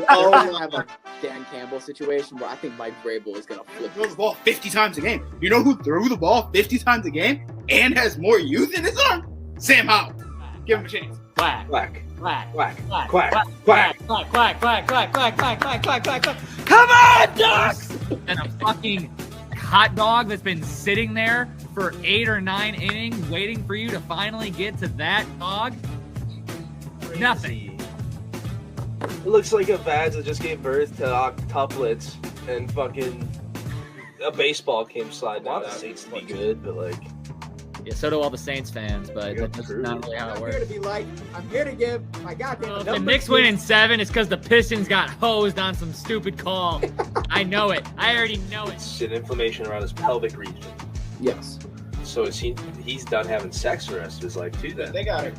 gonna have a Dan Campbell situation where I think Mike Vrabel is gonna flip. Throw the ball 50 times a game. You know who threw the ball 50 times a game and has more youth in his arm? Sam Howell. Give him a chance. Quack. Quack. Quack. Quack. Quack. Quack. Quack. Quack. Quack. Quack. Quack. Quack. Quack. Quack. Quack. Quack. Quack. Quack. Come on, Ducks! And a fucking hot dog that's been sitting there for 8 or 9 innings waiting for you to finally get to that dog. Nothing. It looks like a Vads that just gave birth to octuplets and fucking a baseball came sliding out. That seems to be good, but like. Yeah, so do all the Saints fans, but that's not really how it works. I'm here to be like, I'm here to give my goddamn. If the Knicks win in 7, it's because the Pistons got hosed on some stupid call. I know it. I already know it. It's an inflammation around his pelvic region. Yes. So he's done having sex for the rest of his life too. Then They got it.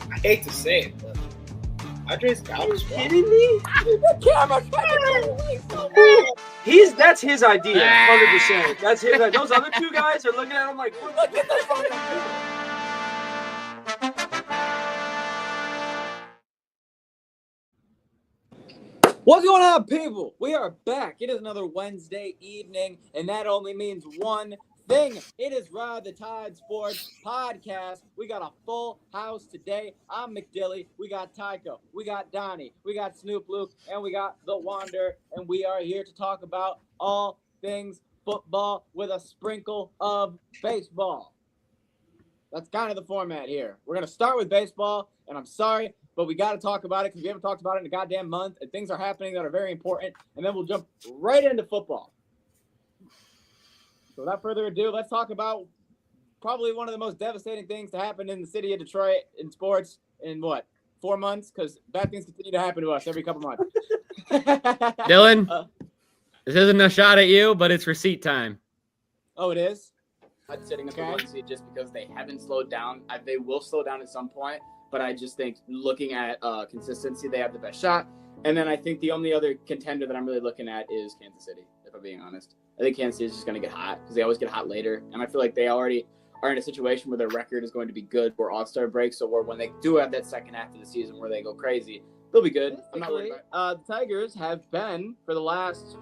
I hate to say it, but Andre's got it. kidding me? The camera's That's his idea, 100%. That's his idea. Those other two guys are looking at him like, look at this fucking What's going on, people? We are back. It is another Wednesday evening, and that only means one thing. It is Ride the Tide Sports Podcast. We got a full house today. I'm McDilly. We got Tycho. We got Donnie. We got Snoop Luke. And we got The Wander. And we are here to talk about all things football with a sprinkle of baseball. That's kind of the format here. We're going to start with baseball, and I'm sorry, but we got to talk about it because we haven't talked about it in a goddamn month, and things are happening that are very important, and then we'll jump right into football. So without further ado, let's talk about probably one of the most devastating things to happen in the city of Detroit in sports in, 4 months? Because bad things continue to happen to us every couple months. Dylan, this isn't a shot at you, but it's receipt time. Oh, it is? I'm sitting at the 1 seed just because they haven't slowed down. They will slow down at some point, but I just think looking at consistency, they have the best shot. And then I think the only other contender that I'm really looking at is Kansas City, if I'm being honest. I think Kansas City is just going to get hot because they always get hot later. And I feel like they already are in a situation where their record is going to be good for All-Star break. So when they do have that second half of the season where they go crazy, they'll be good. I'm not worried about it. The Tigers have been, for the last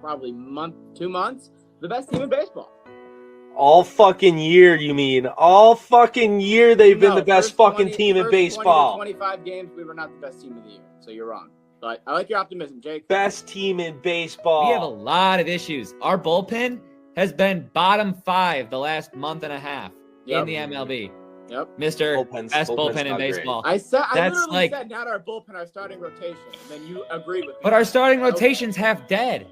probably 2 months, the best team in baseball. all fucking year, you mean? All fucking year they've been the best fucking team in baseball. 25 games, we were not the best team of the year. So you're wrong. But I like your optimism, Jake. Best team in baseball. We have a lot of issues. Our bullpen has been bottom 5 the last month and a half in the MLB. Yep. Mr. Best bullpen in not baseball. I That's literally like- said not our bullpen, our starting rotation. And then you agreed with me. But our starting rotation's half dead.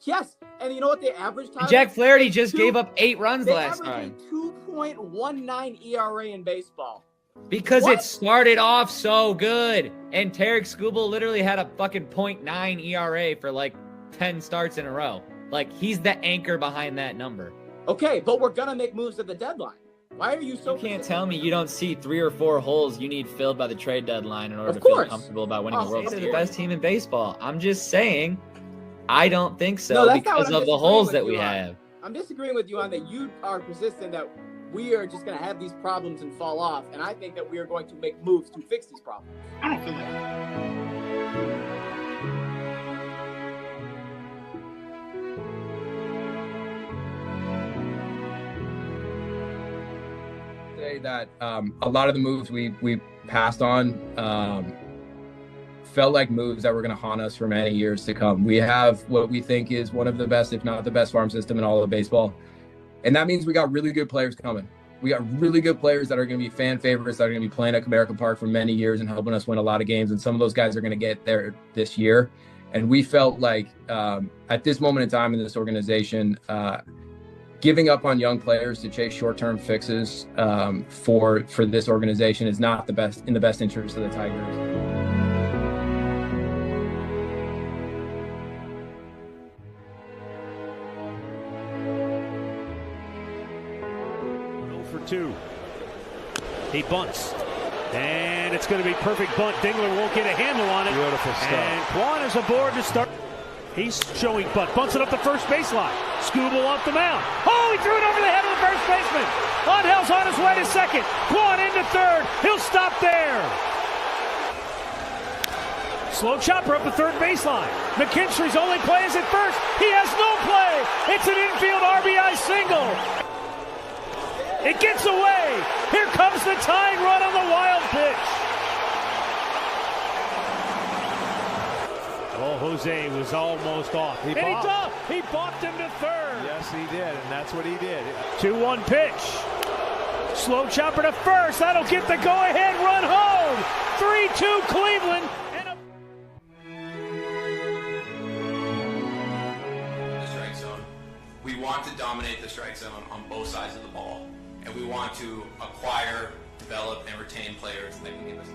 Yes. And you know what the average time? Jack Flaherty just gave up 8 runs They last average time. a 2.19 ERA in baseball. Because What? it started off so good. And Tarek Skubal literally had a fucking .9 ERA for like 10 starts in a row. Like, he's the anchor behind that number. Okay, but we're going to make moves at the deadline. Why are you so... You can't tell me you don't see 3 or 4 holes you need filled by the trade deadline in order Of to feel course. comfortable about winning Oh, the World of Series. They're the course. best team in baseball. I'm just saying, I don't think so No, that's not because what I'm of the disagreeing holes with that you we on. have. I'm disagreeing with you on that. You are persistent that we are just going to have these problems and fall off. And I think that we are going to make moves to fix these problems. I don't feel like that. Say that a lot of the moves we passed on felt like moves that were going to haunt us for many years to come. We have what we think is one of the best, if not the best, farm system in all of baseball, and that means we got really good players coming. We got really good players that are going to be fan favorites that are going to be playing at Comerica Park for many years and helping us win a lot of games. And some of those guys are going to get there this year. And we felt like at this moment in time in this organization, giving up on young players to chase short-term fixes for this organization is not in the best interest of the Tigers. For 2. He bunts. And it's going to be perfect bunt. Dingler won't get a handle on it. Beautiful stuff. And Kwan is aboard to start. He's showing bunt. Bunts it up the first baseline. Skubal off the mound. Oh, he threw it over the head of the first baseman. Onhell's on his way to second. Kwan into third. He'll stop there. Slow chopper up the third baseline. McKinstry's only play is at first. He has no play. It's an infield RBI single. It gets away. Here comes the tying run on the wild pitch. Oh, Jose was almost off. He balked him to third. Yes, he did, and that's what he did. 2-1 pitch. Slow chopper to first. That'll get the go-ahead run home. 3-2 Cleveland. The strike zone. We want to dominate the strike zone on both sides of the ball, and we want to acquire, develop, and retain players that can give us.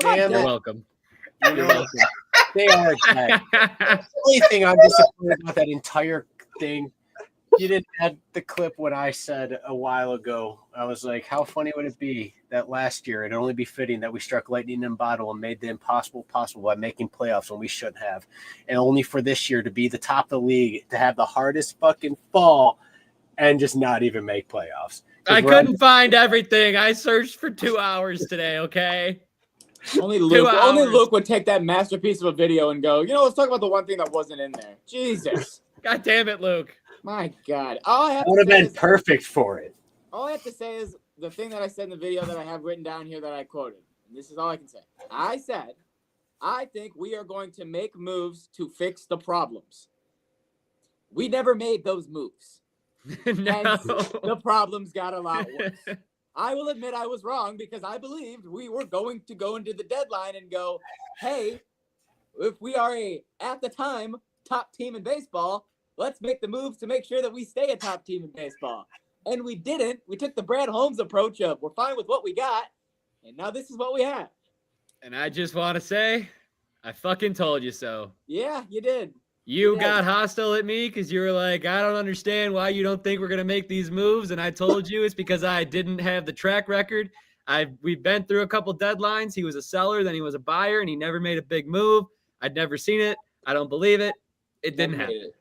You're welcome. You're welcome. They are dead. The only thing I'm disappointed about that entire thing, you didn't add the clip what I said a while ago. I was like, how funny would it be that last year it'd only be fitting that we struck lightning in a bottle and made the impossible possible by making playoffs when we shouldn't have. And only for this year to be the top of the league, to have the hardest fucking fall and just not even make playoffs. I couldn't find everything. I searched for 2 hours today, okay? Only Luke would take that masterpiece of a video and go, let's talk about the one thing that wasn't in there. Jesus. God damn it, Luke. My God. All I have would have been perfect for it. All I have to say is the thing that I said in the video that I have written down here that I quoted. And this is all I can say. I said, I think we are going to make moves to fix the problems. We never made those moves. No. Hence, the problems got a lot worse. I will admit I was wrong because I believed we were going to go into the deadline and go, hey, if we are at the time, top team in baseball, let's make the moves to make sure that we stay a top team in baseball. And we didn't. We took the Brad Holmes approach of we're fine with what we got, and now this is what we have. And I just want to say, I fucking told you so. Yeah, you did. You got hostile at me because you were like, I don't understand why you don't think we're going to make these moves. And I told you it's because I didn't have the track record. We've been through a couple deadlines. He was a seller, then he was a buyer, and he never made a big move. I'd never seen it. I don't believe it. It didn't happen.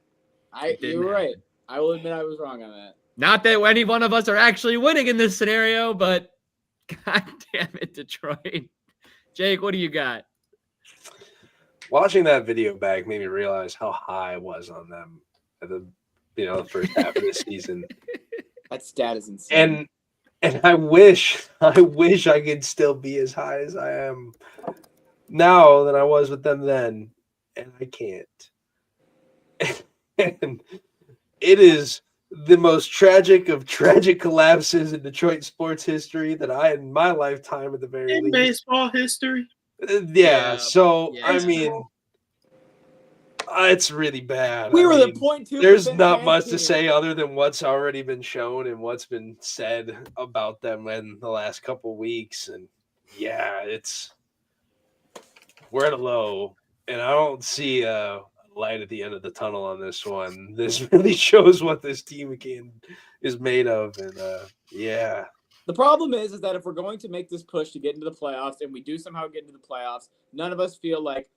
You were right. I will admit I was wrong on that. Not that any one of us are actually winning in this scenario, but God damn it, Detroit. Jake, what do you got? Watching that video back made me realize how high I was on them at the first half of the season. That stat is insane. And I wish I could still be as high as I am now than I was with them then, and I can't. And it is the most tragic of tragic collapses in Detroit sports history that I, in my lifetime at the very least. Baseball history. I mean, it's really bad. We were the 0.2%. There's not much to say other than what's already been shown and what's been said about them in the last couple weeks. And yeah, we're at a low, and I don't see a light at the end of the tunnel on this one. This really shows what this team is made of, and yeah. The problem is that if we're going to make this push to get into the playoffs and we do somehow get into the playoffs, none of us feel like,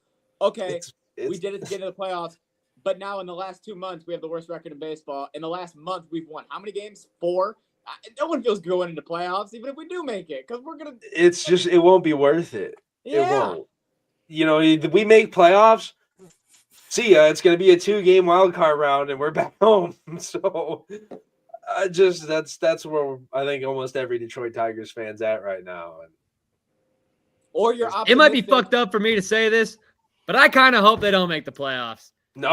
okay, we did it to get into the playoffs, but now in the last 2 months, we have the worst record in baseball. In the last month, we've won how many games? 4? No one feels going into playoffs, even if we do make it, because we're going to... It's just, it won't be worth it. Yeah. It won't. We make playoffs, see ya. It's going to be a 2-game wild card round, and we're back home. So... that's where I think almost every Detroit Tigers fan's at right now. Or you're It might be fucked up for me to say this, but I kind of hope they don't make the playoffs. That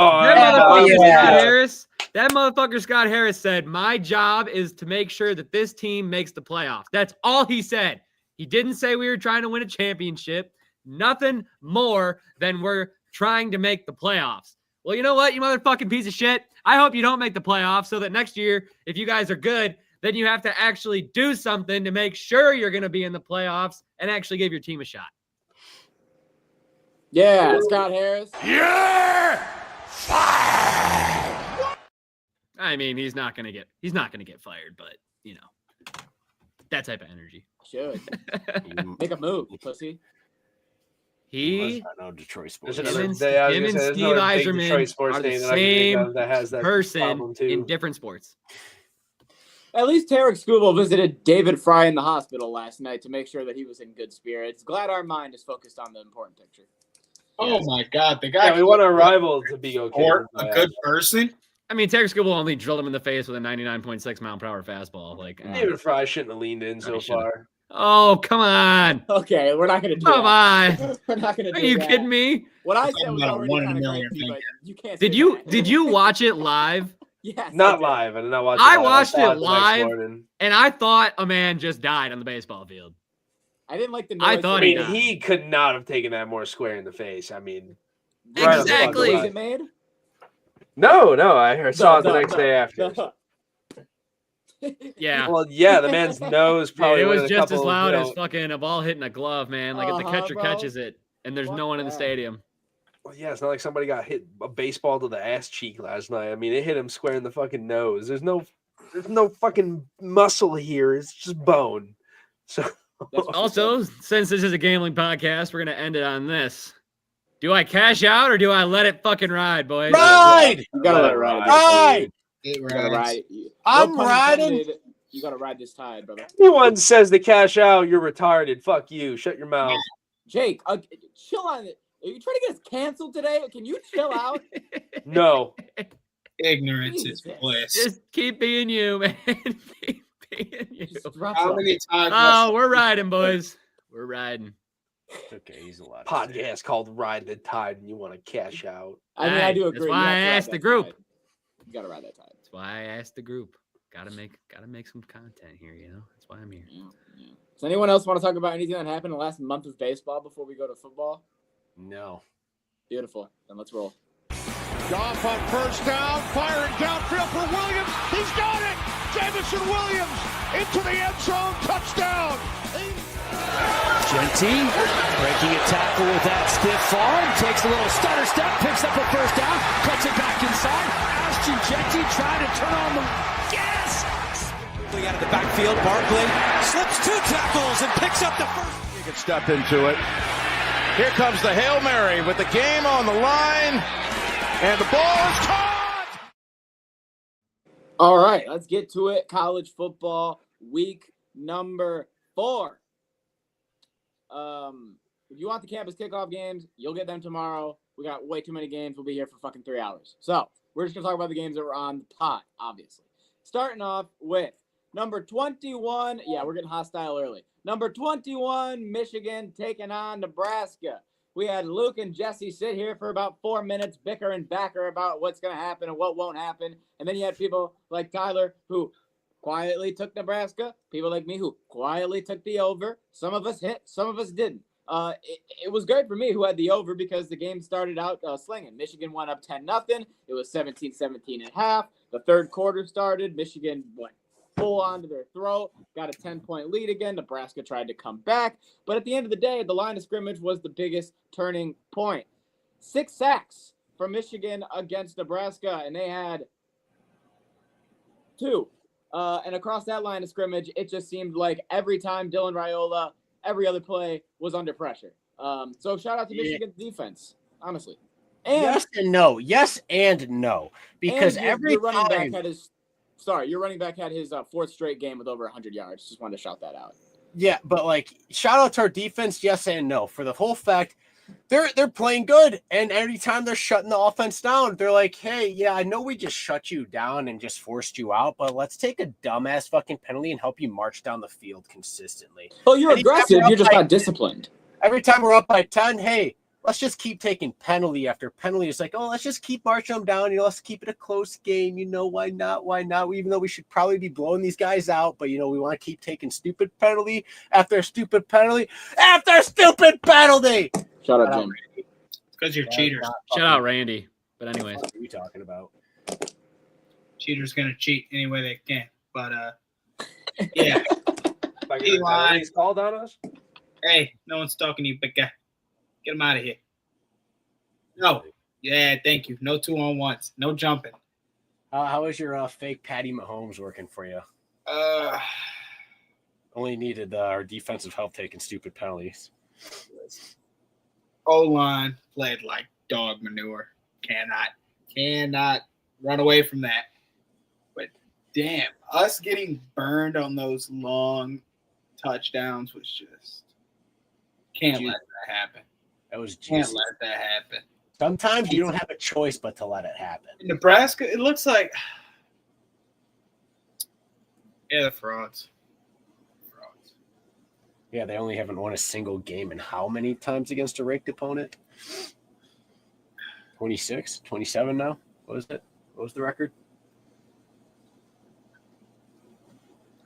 motherfucker Scott Harris said, my job is to make sure that this team makes the playoffs. That's all he said. He didn't say we were trying to win a championship. Nothing more than we're trying to make the playoffs. Well, you know what, you motherfucking piece of shit? I hope you don't make the playoffs so that next year, if you guys are good, then you have to actually do something to make sure you're going to be in the playoffs and actually give your team a shot. Yeah, Scott Harris. Yeah! I mean, he's not going to get fired, but, that type of energy. Should. Make a move, pussy. I know Detroit sports. There's Him another and, day. I was him gonna and say, there's Steve another big Detroit Eiserman sports are the name that I can think same of that has that person problem too. in different sports. At least Tarek Skubal visited David Fry in the hospital last night to make sure that he was in good spirits. Glad our mind is focused on the important picture. Oh my God, the guy. Yeah, we want our rival to be okay. Or a good person. I mean, Tarek Skubal only drilled him in the face with a 99.6 mile per hour fastball. Like, David Fry shouldn't have leaned in so far. Oh, come on. Okay, we're not going to do Come that. on. We're not going to do Are you that. kidding me? What I said was About already one in a kind of million, crazy, I but think. you can't Did say you that. did you watch it live? Yes. Not live. I did not watch it. I live. watched saw it the next live. morning. And I thought a man just died on the baseball field. I didn't like the noise. I thought I he mean, died. he could not have taken that more square in the face. I mean, Exactly. Was it made? No, I saw it the next day after. Yeah. Well, yeah, the man's nose Dude, probably it was went a just couple, as loud you as know, fucking a ball hitting a glove, man. Like if the catcher bro. catches it and there's no one in the stadium. Well, yeah, it's not like somebody got hit a baseball to the ass cheek last night. I mean, it hit him square in the fucking nose. There's no fucking muscle here. It's just bone. So Also, since this is a gambling podcast, we're gonna end it on this. Do I cash out or do I let it fucking ride, boys? Ride! You gotta let it ride. Ride! You gotta ride. I'm No pun riding. intended, You gotta ride this tide, brother. anyone says to cash out, you're retarded. Fuck you. Shut your mouth. Jake, chill on it. Are you trying to get us canceled today? Can you chill out? No. Ignorance is Jesus. bliss. Just keep being you, man. Keep being you. How many times? Oh, we're riding, boys. We're riding. Okay, he's a lot. Podcast called Ride the Tide, and you want to cash out. I mean, I do Hey, agree. that's You why have I to ride asked the that group. tide. You gotta ride that tide. That's why I asked the group. Gotta make some content here, you know? That's why I'm here. Yeah. Does anyone else want to talk about anything that happened in the last month of baseball before we go to football? No. Beautiful. Then let's roll. Goff on first down, firing downfield for Williams. He's got it. Jamison Williams into the end zone. Touchdown. Genty breaking a tackle with that stiff arm. Takes a little stutter step, picks up a first down, cuts it back inside. Ashton Genty trying to turn on the gas. Out of the backfield, Barkley slips 2 tackles and picks up the first. You can step into it. Here comes the Hail Mary with the game on the line. And the ball is caught. All right, let's get to it. College football week number 4. If you want the campus kickoff games, you'll get them tomorrow. We got way too many games. We'll be here for fucking 3 hours. So we're just gonna talk about the games that were on the pot, obviously. Starting off with number 21. Yeah, we're getting hostile early. Number 21, Michigan taking on Nebraska. We had Luke and Jesse sit here for about 4 minutes, bicker and backer about what's going to happen and what won't happen. And then you had people like Tyler who quietly took Nebraska. People like me who quietly took the over. Some of us hit, some of us didn't. It was great for me who had the over because the game started out slinging. Michigan went up 10-0. It was 17-17 at half. The third quarter started. Michigan went full onto their throat, got a 10-point lead again. Nebraska tried to come back. But at the end of the day, the line of scrimmage was the biggest turning point. 6 sacks for Michigan against Nebraska, and they had 2. And across that line of scrimmage, it just seemed like every time Dylan Raiola, every other play was under pressure. So shout out to Michigan's defense, honestly. And yes and no. Yes and no. Because and every your running time. back had his your running back had his 4th straight game with over 100 yards. Just wanted to shout that out. Yeah, but like shout out to our defense, yes and no. For the whole fact, they're playing good, and every time they're shutting the offense down, they're like, hey, yeah, I know we just shut you down and just forced you out, but let's take a dumbass fucking penalty and help you march down the field consistently. Well, you're aggressive. You're just not disciplined. Every time we're up by 10, hey, let's just keep taking penalty after penalty. It's like, oh, let's just keep marching them down. You know, let's keep it a close game. You know, why not? Why not? Even though we should probably be blowing these guys out, but, you know, we want to keep taking stupid penalty after stupid penalty after stupid penalty. Shout out, Jim. Because you're cheaters. Shout out, Randy. But anyways. What are you talking about? Cheaters going to cheat any way they can. But, yeah. Like he's called on us? Hey, no one's talking to you, big guy. Get him out of here. No. Yeah, thank you. No 2-on-1s. No jumping. How is your fake Patty Mahomes working for you? Only needed our defensive help taking stupid penalties. O-line played like dog manure. Cannot run away from that. But damn, us getting burned on those long touchdowns was just can't let that happen. That was Can't juicy. let that happen. Sometimes you don't have a choice but to let it happen. In Nebraska, it looks like they're frauds. Yeah, they only haven't won a single game in how many times against a ranked opponent? 26, 27 now? What was it? What was the record?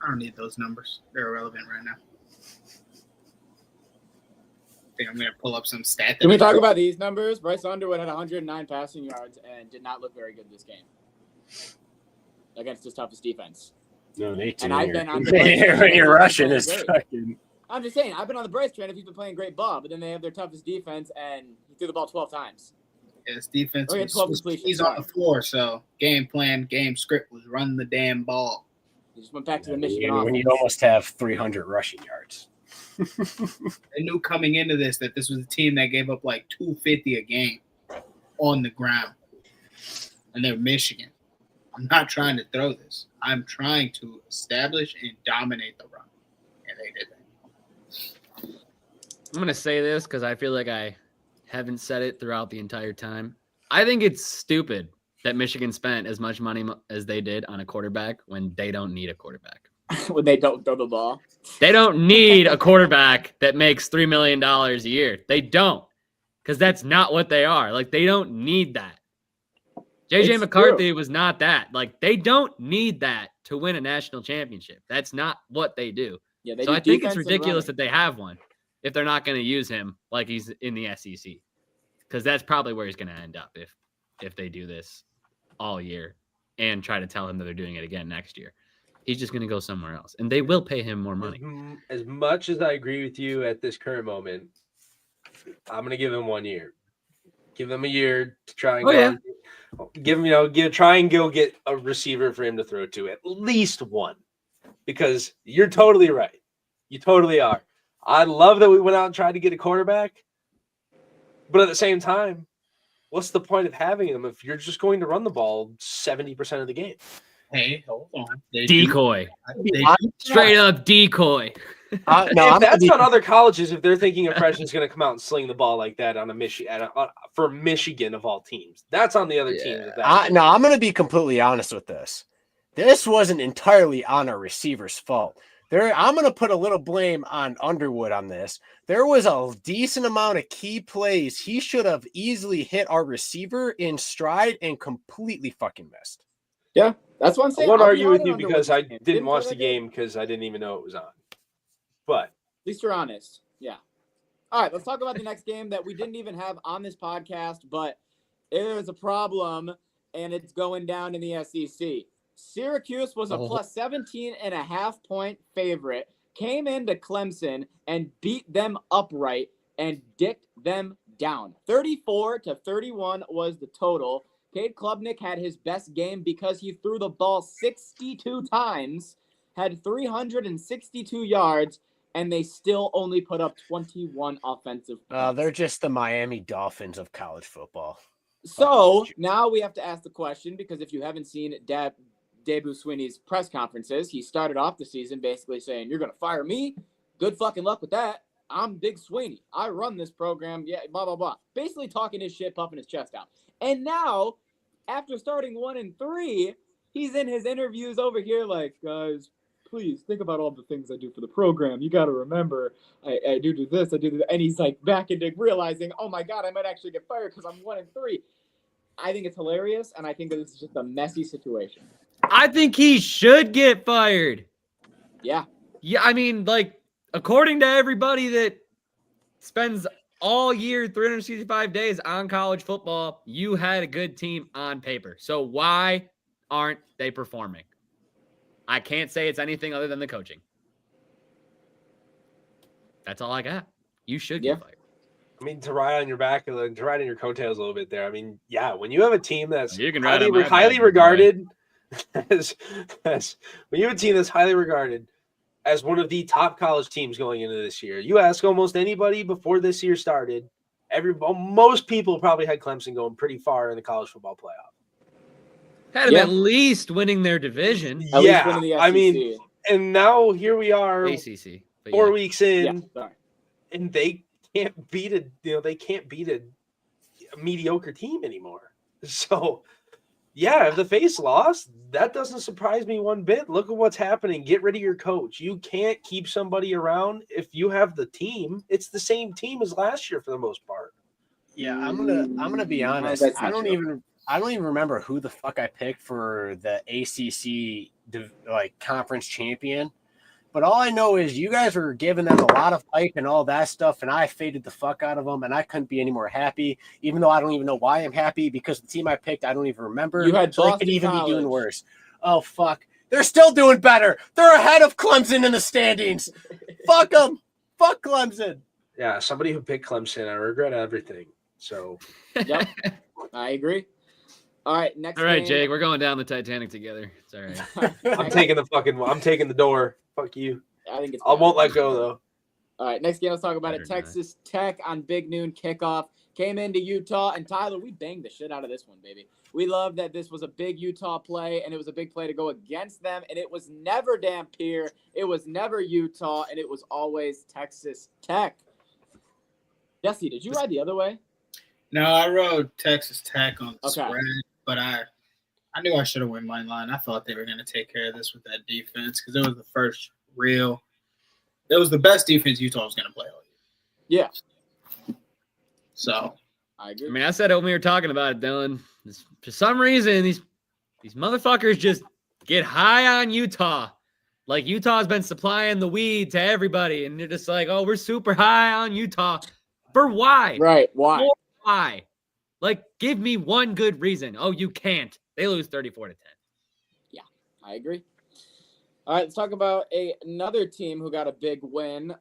I don't need those numbers. They're irrelevant right now. I think I'm going to pull up some stat. Can we talk about these numbers? Bryce Underwood had 109 passing yards and did not look very good this game against his toughest defense. No, they do. And I've been on the when you're Russian, it's fucking. I'm just saying, I've been on the Bryce train if he's been playing great ball, but then they have their toughest defense and he threw the ball 12 times. His defense Oh, he had 12 completions. he's on the floor, so game plan, game script was run the damn ball. He just went back to the Michigan When you offense. almost have 300 rushing yards. They knew coming into this that this was a team that gave up like 250 a game on the ground. And they're Michigan. I'm not trying to throw this. I'm trying to establish and dominate the run. And they did that. I'm going to say this because I feel like I haven't said it throughout the entire time. I think it's stupid that Michigan spent as much money as they did on a quarterback when they don't need a quarterback. When they don't throw the ball. They don't need a quarterback that makes $3 million a year. They don't, because that's not what they are. Like, they don't need that. JJ McCarthy was not that. Like, they don't need that to win a national championship. That's not what they do. Yeah, they so do I think it's defense and ridiculous running. that they have one if they're not going to use him like he's in the SEC, because that's probably where he's going to end up if they do this all year and try to tell him that they're doing it again next year. He's just going to go somewhere else, and they will pay him more money. As much as I agree with you at this current moment, I'm going to give him 1 year. Give him a year to try and try and go get a receiver for him to throw to, at least one, because you're totally right. You totally are. I love that we went out and tried to get a quarterback, but at the same time, what's the point of having him if you're just going to run the ball 70% of the game? Hey, hold on. Decoy. Straight up decoy. If that's on other colleges, if they're thinking a freshman's going to come out and sling the ball like that on for Michigan of all teams, that's on the other team. I'm going to be completely honest with this. This wasn't entirely on our receiver's fault. I'm going to put a little blame on Underwood on this. There was a decent amount of key plays. He should have easily hit our receiver in stride and completely fucking missed. Yeah, that's what I'm saying. I won't argue with you because I didn't watch the game because I didn't even know it was on. But at least you're honest. Yeah. All right, let's talk about the next game that we didn't even have on this podcast, but there's a problem, and it's going down in the SEC. Syracuse was a plus 17.5 point favorite, came into Clemson and beat them upright and dicked them down. 34-31 was the total. Cade Klubnik had his best game because he threw the ball 62 times, had 362 yards, and they still only put up 21 offensive points. They're just the Miami Dolphins of college football. So now we have to ask the question, because if you haven't seen Dabo Swinney's press conferences, he started off the season basically saying, "You're going to fire me? Good fucking luck with that. I'm Big Swinney. I run this program. Yeah, blah, blah, blah." Basically talking his shit, puffing his chest out. And now, after starting 1-3, he's in his interviews over here like, "Guys, please think about all the things I do for the program. You got to remember, I do this, I do this." And he's like back into realizing, oh my God, I might actually get fired because I'm 1-3. I think it's hilarious, and I think that this is just a messy situation. I think he should get fired. Yeah. Yeah, I mean, like, according to everybody that spends all year, 365 days on college football, you had a good team on paper. So why aren't they performing? I can't say it's anything other than the coaching. That's all I got. You should get fired. I mean, to ride on your back, to ride on your coattails a little bit there. I mean, yeah, when you have a team that's highly regarded, when you have a team that's highly regarded as one of the top college teams going into this year. You ask almost anybody before this year started, most people probably had Clemson going pretty far in the college football playoff. Had them at least winning their division. At least winning the SEC. I mean, and now here we are, ACC, 4 weeks in, and they can't beat a mediocre team anymore. So, yeah, if the Face lost, that doesn't surprise me one bit. Look at what's happening. Get rid of your coach. You can't keep somebody around if you have the team. It's the same team as last year for the most part. Yeah, I'm gonna be honest. I don't even remember who the fuck I picked for the ACC conference champion. But all I know is you guys were giving them a lot of hype and all that stuff, and I faded the fuck out of them, and I couldn't be any more happy, even though I don't even know why I'm happy, because the team I picked, I don't even remember. You had so Boston they could even College. be doing worse. Oh, fuck. They're still doing better. They're ahead of Clemson in the standings. Fuck them. Fuck Clemson. Yeah, somebody who picked Clemson, I regret everything. So, Yep, I agree. All right, next. All right, game. Jake, we're going down the Titanic together. It's all right. I'm taking the door. Fuck you. I think it's. I won't let go though. All right, next game. Let's talk about it. Better not. Texas Tech on Big Noon kickoff came into Utah, and Tyler, we banged the shit out of this one, baby. We love that this was a big Utah play, and it was a big play to go against them, and it was never Dampier, it was never Utah, and it was always Texas Tech. Jesse, did you ride the other way? No, I rode Texas Tech on the Okay. spread, but I knew I should have won my line. I thought they were going to take care of this with that defense because it was the first it was the best defense Utah was going to play all Yeah, year. So I agree. I mean, I said it when we were talking about it, Dylan. For some reason, these motherfuckers just get high on Utah. Like Utah's been supplying the weed to everybody, and they're just like, "Oh, we're super high on Utah." For why? Right? Why? For why? Like, give me one good reason. Oh, you can't. They lose 34-10. Yeah, I agree. All right, let's talk about another team who got a big win.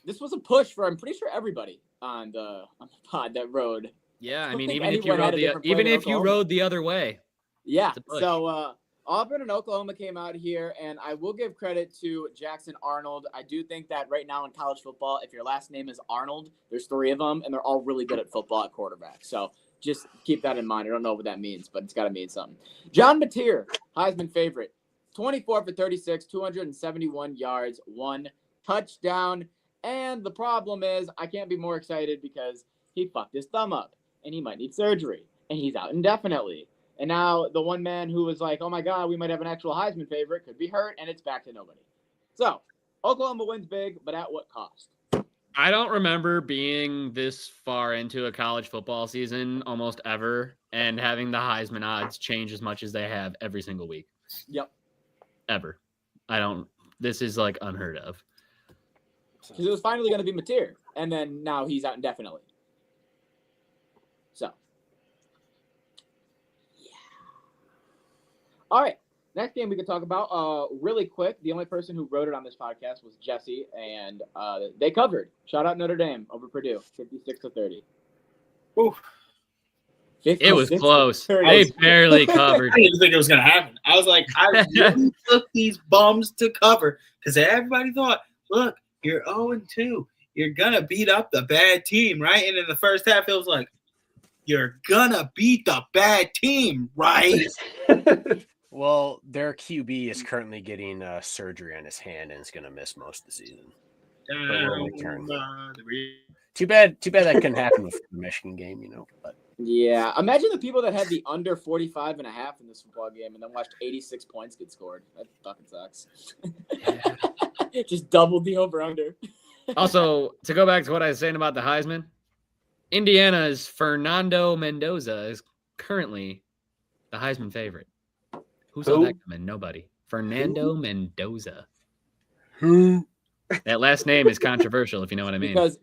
This was a push for, I'm pretty sure, everybody on the pod that rode. Yeah, I don't mean, think even if you anyone had rode a different play even than if you Oklahoma. rode the other way. Yeah, It's a push. so Auburn and Oklahoma came out here, and I will give credit to Jackson Arnold. I do think that right now in college football, if your last name is Arnold, there's 3 of them, and they're all really good at football at quarterback. So just keep that in mind. I don't know what that means, but it's got to mean something. John Mateer, Heisman favorite, 24 for 36, 271 yards, 1 touchdown. And the problem is I can't be more excited because he fucked his thumb up, and he might need surgery, and he's out indefinitely. And now the one man who was like, oh, my God, we might have an actual Heisman favorite could be hurt, and it's back to nobody. So Oklahoma wins big, but at what cost? I don't remember being this far into a college football season almost ever and having the Heisman odds change as much as they have every single week. Yep. Ever. This is like unheard of. Because it was finally going to be Mateer, and then now he's out indefinitely. So, yeah. All right. Next game we could talk about really quick. The only person who wrote it on this podcast was Jesse, and they covered. Shout out Notre Dame over Purdue, 56-30. Oof. It was close. 30. They barely covered. I didn't even think it was going to happen. I was like, I really took these bums to cover because everybody thought, look, you're 0-2. You're going to beat up the bad team, right? And in the first half, it was like, you're going to beat the bad team, right? Well, their QB is currently getting surgery on his hand and is going to miss most of the season. Too bad that couldn't happen with the Michigan game, But Yeah. Imagine the people that had the under 45.5 in this football game and then watched 86 points get scored. That fucking sucks. Just doubled the over-under. Also, to go back to what I was saying about the Heisman, Indiana's Fernando Mendoza is currently the Heisman favorite. Who saw that coming? Nobody. Fernando Mendoza. Who? That last name is controversial, if you know what I mean. Because,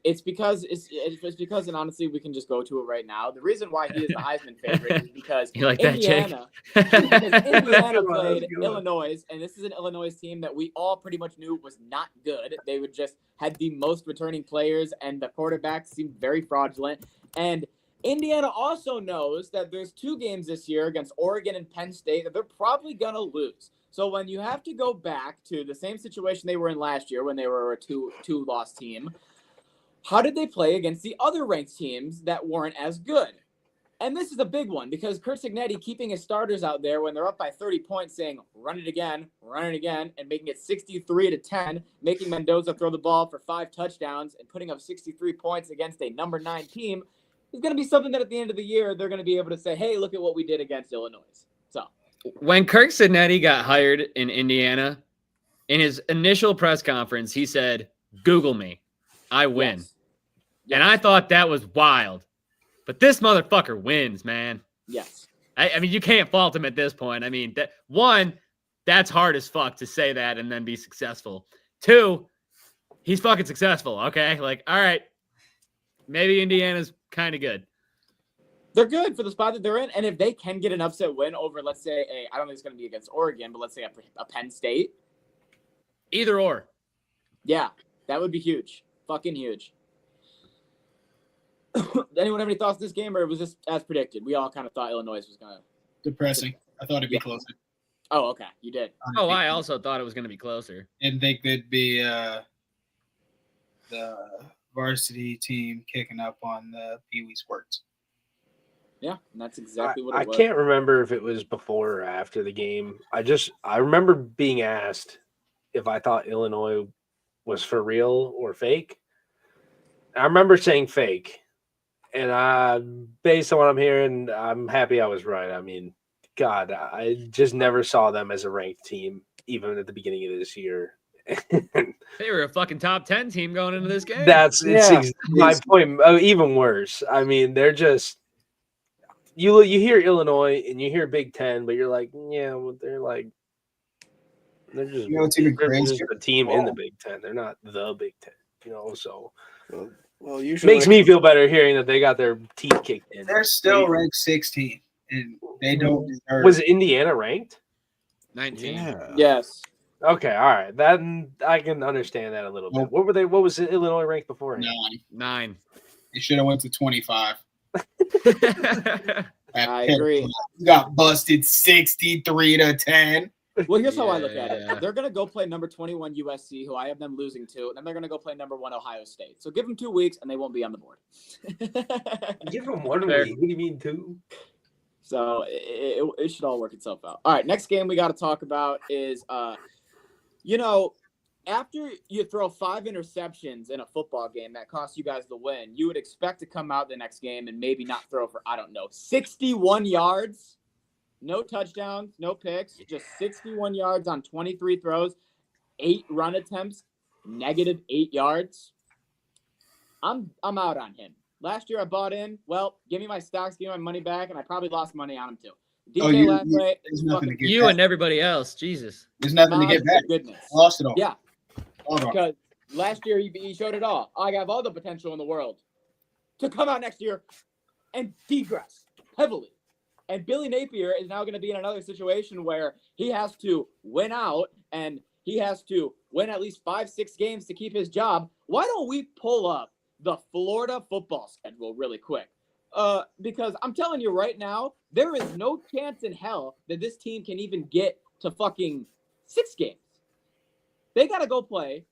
and honestly, we can just go to it right now. The reason why he is the Heisman favorite is because You like that, Jake? Indiana played Illinois, and this is an Illinois team that we all pretty much knew was not good. They would just had the most returning players, and the quarterbacks seemed very fraudulent. And Indiana also knows that there's 2 games this year against Oregon and Penn State that they're probably going to lose. So when you have to go back to the same situation they were in last year when they were a two-loss team, how did they play against the other ranked teams that weren't as good? And this is a big one because Curt Cignetti keeping his starters out there when they're up by 30 points saying, run it again, and making it 63-10, making Mendoza throw the ball for 5 touchdowns and putting up 63 points against a number 9 team is going to be something that at the end of the year, they're going to be able to say, hey, look at what we did against Illinois. So when Curt Cignetti got hired in Indiana, in his initial press conference, he said, Google me. I win. Yes. And I thought that was wild. But this motherfucker wins, man. Yes. I mean, you can't fault him at this point. I mean, that's hard as fuck to say that and then be successful. 2, he's fucking successful, okay? Like, all right, maybe Indiana's kind of good. They're good for the spot that they're in. And if they can get an upset win over, let's say, I don't think it's going to be against Oregon, but let's say a Penn State. Either or. Yeah, that would be huge. Fucking huge. Anyone have any thoughts on this game, or it was just as predicted? We all kind of thought Illinois was going to. Depressing. I thought it'd be closer. Oh, okay. You did. Oh, I also thought it was going to be closer. Didn't think there'd be the varsity team kicking up on the Pee Wee Squirts. Yeah, and that's exactly what it was. I can't remember if it was before or after the game. I remember being asked if I thought Illinois was for real or fake. I remember saying fake. And based on what I'm hearing, I'm happy I was right. I mean, God, I just never saw them as a ranked team, even at the beginning of this year. They were a fucking top 10 team going into this game. My point. Even worse. I mean, they're just you hear Illinois and you hear Big Ten, but you're like, yeah, well, they're just a team in the Big Ten. They're not the Big Ten, So. Well, usually makes me feel better hearing that they got their teeth kicked in. They're still ranked 16, and they don't deserve. Was Indiana ranked? 19. Yeah. Yes. Okay, all right. That I can understand that a little bit. What were they? What was Illinois ranked before? 9. They should have went to 25. I agree. Got busted 63-10. Well, here's how I look at it. They're going to go play number 21 USC, who I have them losing to, and then they're going to go play number 1 Ohio State. So give them 2 weeks, and they won't be on the board. Give them 1 week. What do you mean 2? So it should all work itself out. All right, next game we got to talk about is, after you throw 5 interceptions in a football game that costs you guys the win, you would expect to come out the next game and maybe not throw for, 61 yards. No touchdowns, no picks, just 61 yards on 23 throws, 8 run attempts, -8 yards. I'm out on him. Last year I bought in. Well, give me my stocks, give me my money back, and I probably lost money on him too. You and everybody else, Jesus. There's nothing to get back. Goodness. Lost it all. Yeah. Because last year he showed it all. I have all the potential in the world to come out next year and degress heavily. And Billy Napier is now going to be in another situation where he has to win out and he has to win at least 5-6 games to keep his job. Why don't we pull up the Florida football schedule really quick? Because I'm telling you right now, there is no chance in hell that this team can even get to fucking 6 games. They got to go play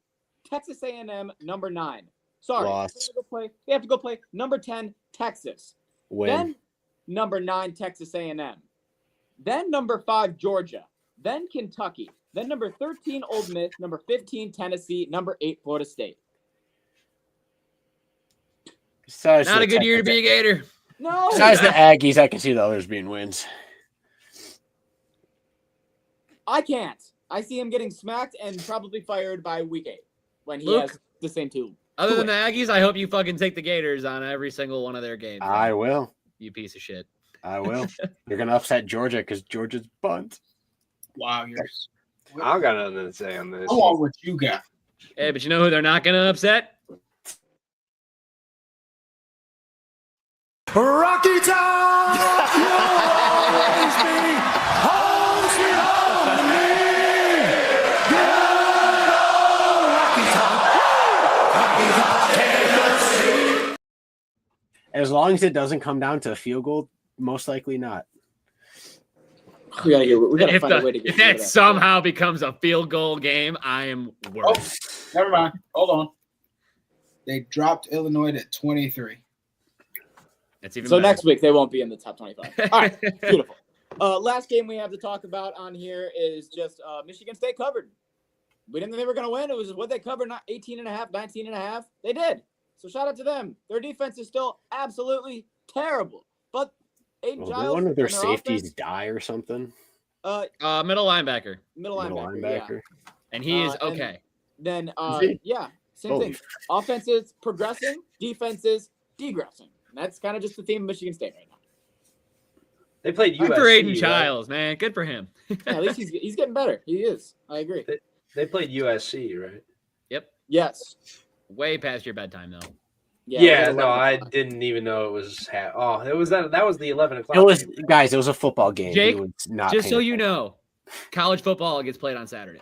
Texas A&M number 9. Sorry. They have to go play number 10 Texas. Then number 9, Texas A&M. Then number 5, Georgia. Then Kentucky. Then number 13, Ole Miss. Number 15, Tennessee. Number 8, Florida State. Not a good year to be a Gator. No. Besides the Aggies, I can see the others being wins. I can't. I see him getting smacked and probably fired by week 8 when he has the same 2. Other than the Aggies, I hope you fucking take the Gators on every single one of their games. I will. You piece of shit. I will. You're going to upset Georgia because Georgia's bunt. Wow. I got nothing to say on this. Go on what you got. Hey, but you know who they're not going to upset? Rocky Top! You'll always be home sweet home to me. Good old Rocky Top. Rocky Top, Tennessee. As long as it doesn't come down to a field goal, most likely not. We gotta find a way to get if rid of that that. somehow becomes a field goal game, I am worried. Oh, never mind. Hold on. They dropped Illinois to 23. That's even So better. next week they won't be in the top 25. All right, beautiful. Last game we have to talk about on here is just Michigan State covered. We didn't think they were going to win. It was what they covered, not 18.5, 19.5. They did. So shout out to them. Their defense is still absolutely terrible. But Aiden Did Giles one of their and safeties offense, die or something? Middle linebacker. middle linebacker. Yeah. And he is And okay. Then, he? yeah, same thing. Offense is progressing. Defense is degressing. And that's kind of just the theme of Michigan State right now. They played Good USC. for Aiden right? Childs, man. Good for him. Yeah, at least he's getting better. He is. I agree. They played USC, right? Yep. Yes. Way past your bedtime, though. Yeah, it was no, 11 I o'clock. didn't even know it was. It was that. That was the 11 o'clock. It was, game. guys. It was a football game. Jake, He was not just so paying you attention. know, college football gets played on Saturday.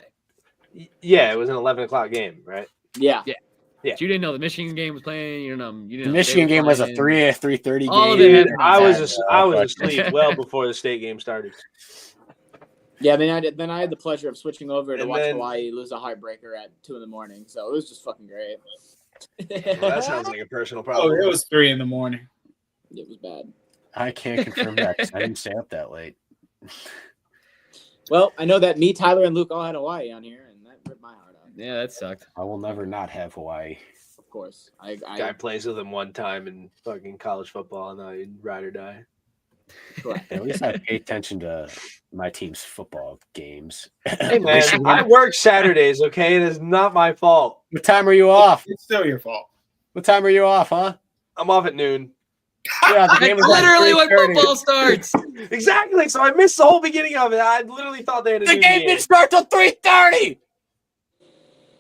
Yeah, it was an 11 o'clock game, right? Yeah. Yeah. Yeah. But you didn't know the Michigan game was playing. You didn't know. The Michigan game was a 3:30 game. All of it happened on I was Saturday. asleep well before the state game started. Yeah, then I had the pleasure of switching over to And watch then- Hawaii lose a heartbreaker at 2 a.m. So it was just fucking great. Well, that sounds like a personal Oh, problem. it was 3 a.m. It was bad. I can't confirm that 'cause I didn't stay up that late. Well, I know that me, Tyler, and Luke all had Hawaii on here, and that ripped my heart out. Yeah, that sucked. I will never not have Hawaii. Of course. Guy plays with him one time in fucking college football, and I ride or die. Correct. At least I pay attention to my team's football games. Hey man, I work Saturdays. Okay, it is not my fault. What time are you off? It's still your fault. What time are you off, huh? I'm off at noon. Yeah, the game That's was at literally when 3:30. football starts. Exactly. So I missed the whole beginning of it. I literally thought they had a The noon game didn't start till 3:30.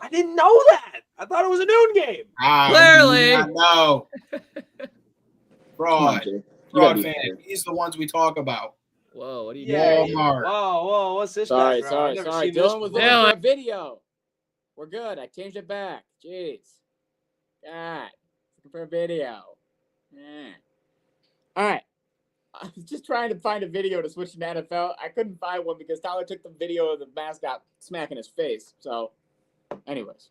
I didn't know that. I thought it was a noon game. Clearly. No. Come on, Fraud. Jay. You gotta Fraud be fan. fair. These are the ones we talk about. Whoa, what are you Yeah. doing? Walmart. Whoa, what's this? Sorry. background? I've never seen this Dylan was before. looking for a Dylan. video. We're good. I changed it back. Jeez. God. Looking for a video. Yeah. All right. I was just trying to find a video to switch to NFL. I couldn't find one because Tyler took the video of the mascot smacking his face. So, anyways,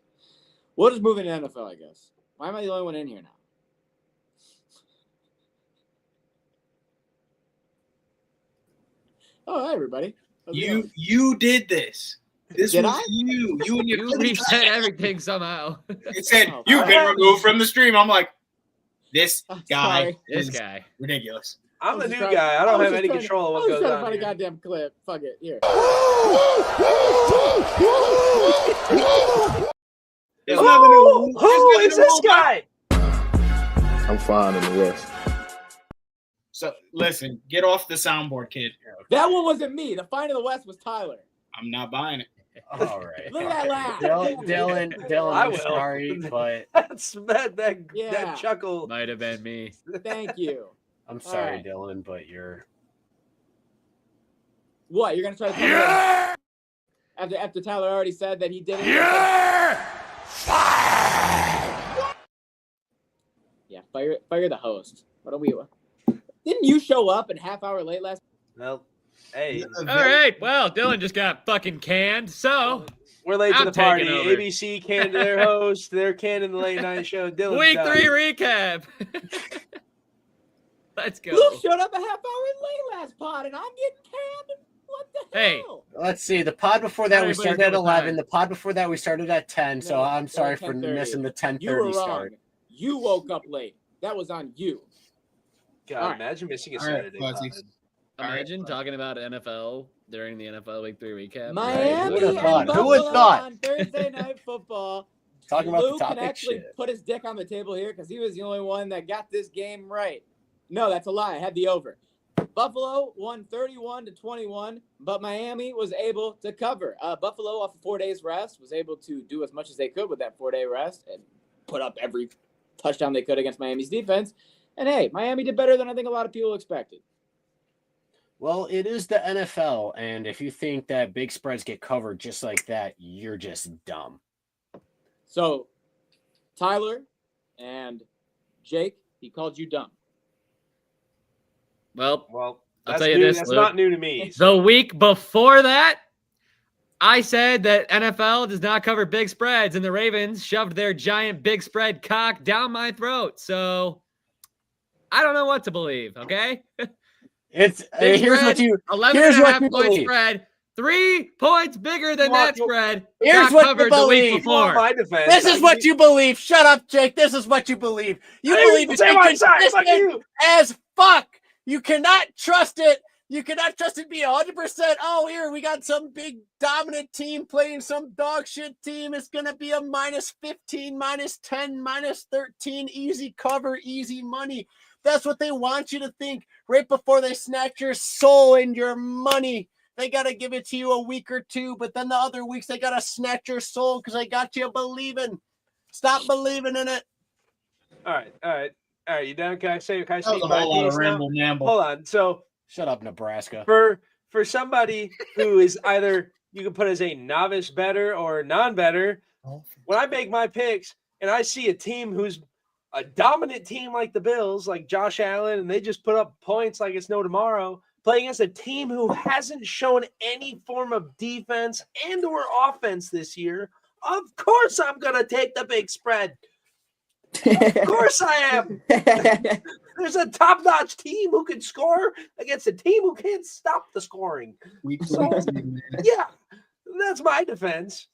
we'll just move into NFL, I guess. Why am I the only one in here now? Oh, hi, everybody. How's it going? You did this. This Did was I? you. You and your You reset everything somehow. It said Oh, you've been alright. removed from the stream. I'm like, this Oh, guy sorry. This is guy. ridiculous. I'm the was new just trying- guy. I was don't have just any trying to- control of I what was goes trying to on find a here. goddamn clip. Fuck it. Here. There's nothing to- Who there's is nothing this to- guy? I'm fine in the West. So listen, get off the soundboard, kid. That one wasn't me. The Find of the West was Tyler. I'm not buying it. All right. Look at that laugh. Dylan, I I'm will. sorry, but Yeah. that chuckle. Might have been me. Thank you. I'm sorry, right. Dylan, but you're What? You're gonna try to tell me after Tyler already said that he didn't? Yeah. Yeah. Fire the host. What are we? Didn't you show up a half hour late last? Well, hey, All right. Well, Dylan just got fucking canned. So we're late to I'm the party. taking over. ABC canned their host. They're canning the late night show. Dylan's week done. 3 recap. Let's go. Luke showed up a half hour late last pod, and I'm getting canned. What the Hey. hell? Let's see. The pod before that we Everybody's started at got a 11. time. The pod before that we started at 10. So No, I'm sorry no, for 10:30. missing the You 10:30 were start. wrong. You woke up late. That was on you. God, All right. imagine missing a All right, Saturday. Fuzzy. pod. Imagine talking about NFL during the NFL Week 3 recap. Miami Who would've and thought? Who Buffalo would've thought? on Thursday Night Football. Talking about Luke the can topic actually shit. put his dick on the table here because he was the only one that got this game right. No, that's a lie. I had the over. Buffalo won 31-21, but Miami was able to cover. Buffalo, off of 4 days rest, was able to do as much as they could with that 4-day rest and put up every touchdown they could against Miami's defense. And hey, Miami did better than I think a lot of people expected. Well, it is the NFL, and if you think that big spreads get covered just like that, you're just dumb. So, Tyler and Jake, he called you dumb. Well, Well, I'll tell you this, That's Luke. not new to me. The week before that, I said that NFL does not cover big spreads, and the Ravens shoved their giant big spread cock down my throat. So I don't know what to believe, okay? It's Big here's spread, what you 11 here's and a what half you point believe. spread, 3 points bigger than that spread. Here's got what you covered the week believe. before. My defense. This is what you believe. Shut up, Jake. This is what you believe. You believe it's inconsistent as fuck. You cannot trust it. You cannot trust it be 100%. Oh, here we got some big dominant team playing some dog shit team. It's gonna be a -15, -10, -13, easy cover, easy money. That's what they want you to think right before they snatch your soul and your money. They got to give it to you a week or two, but then the other weeks they got to snatch your soul because they got you believing. Stop believing in it. All right. You done? Can I speak That was a my whole lot of piece now? ramble. Hold on. So shut up, Nebraska. For somebody who is either you can put as a novice bettor or non-bettor, when I make my picks and I see a team who's a dominant team like the Bills, like Josh Allen, and they just put up points like it's no tomorrow, playing against a team who hasn't shown any form of defense and or offense this year, of course I'm going to take the big spread. Of course I am. There's a top-notch team who can score against a team who can't stop the scoring. So, yeah, that's my defense.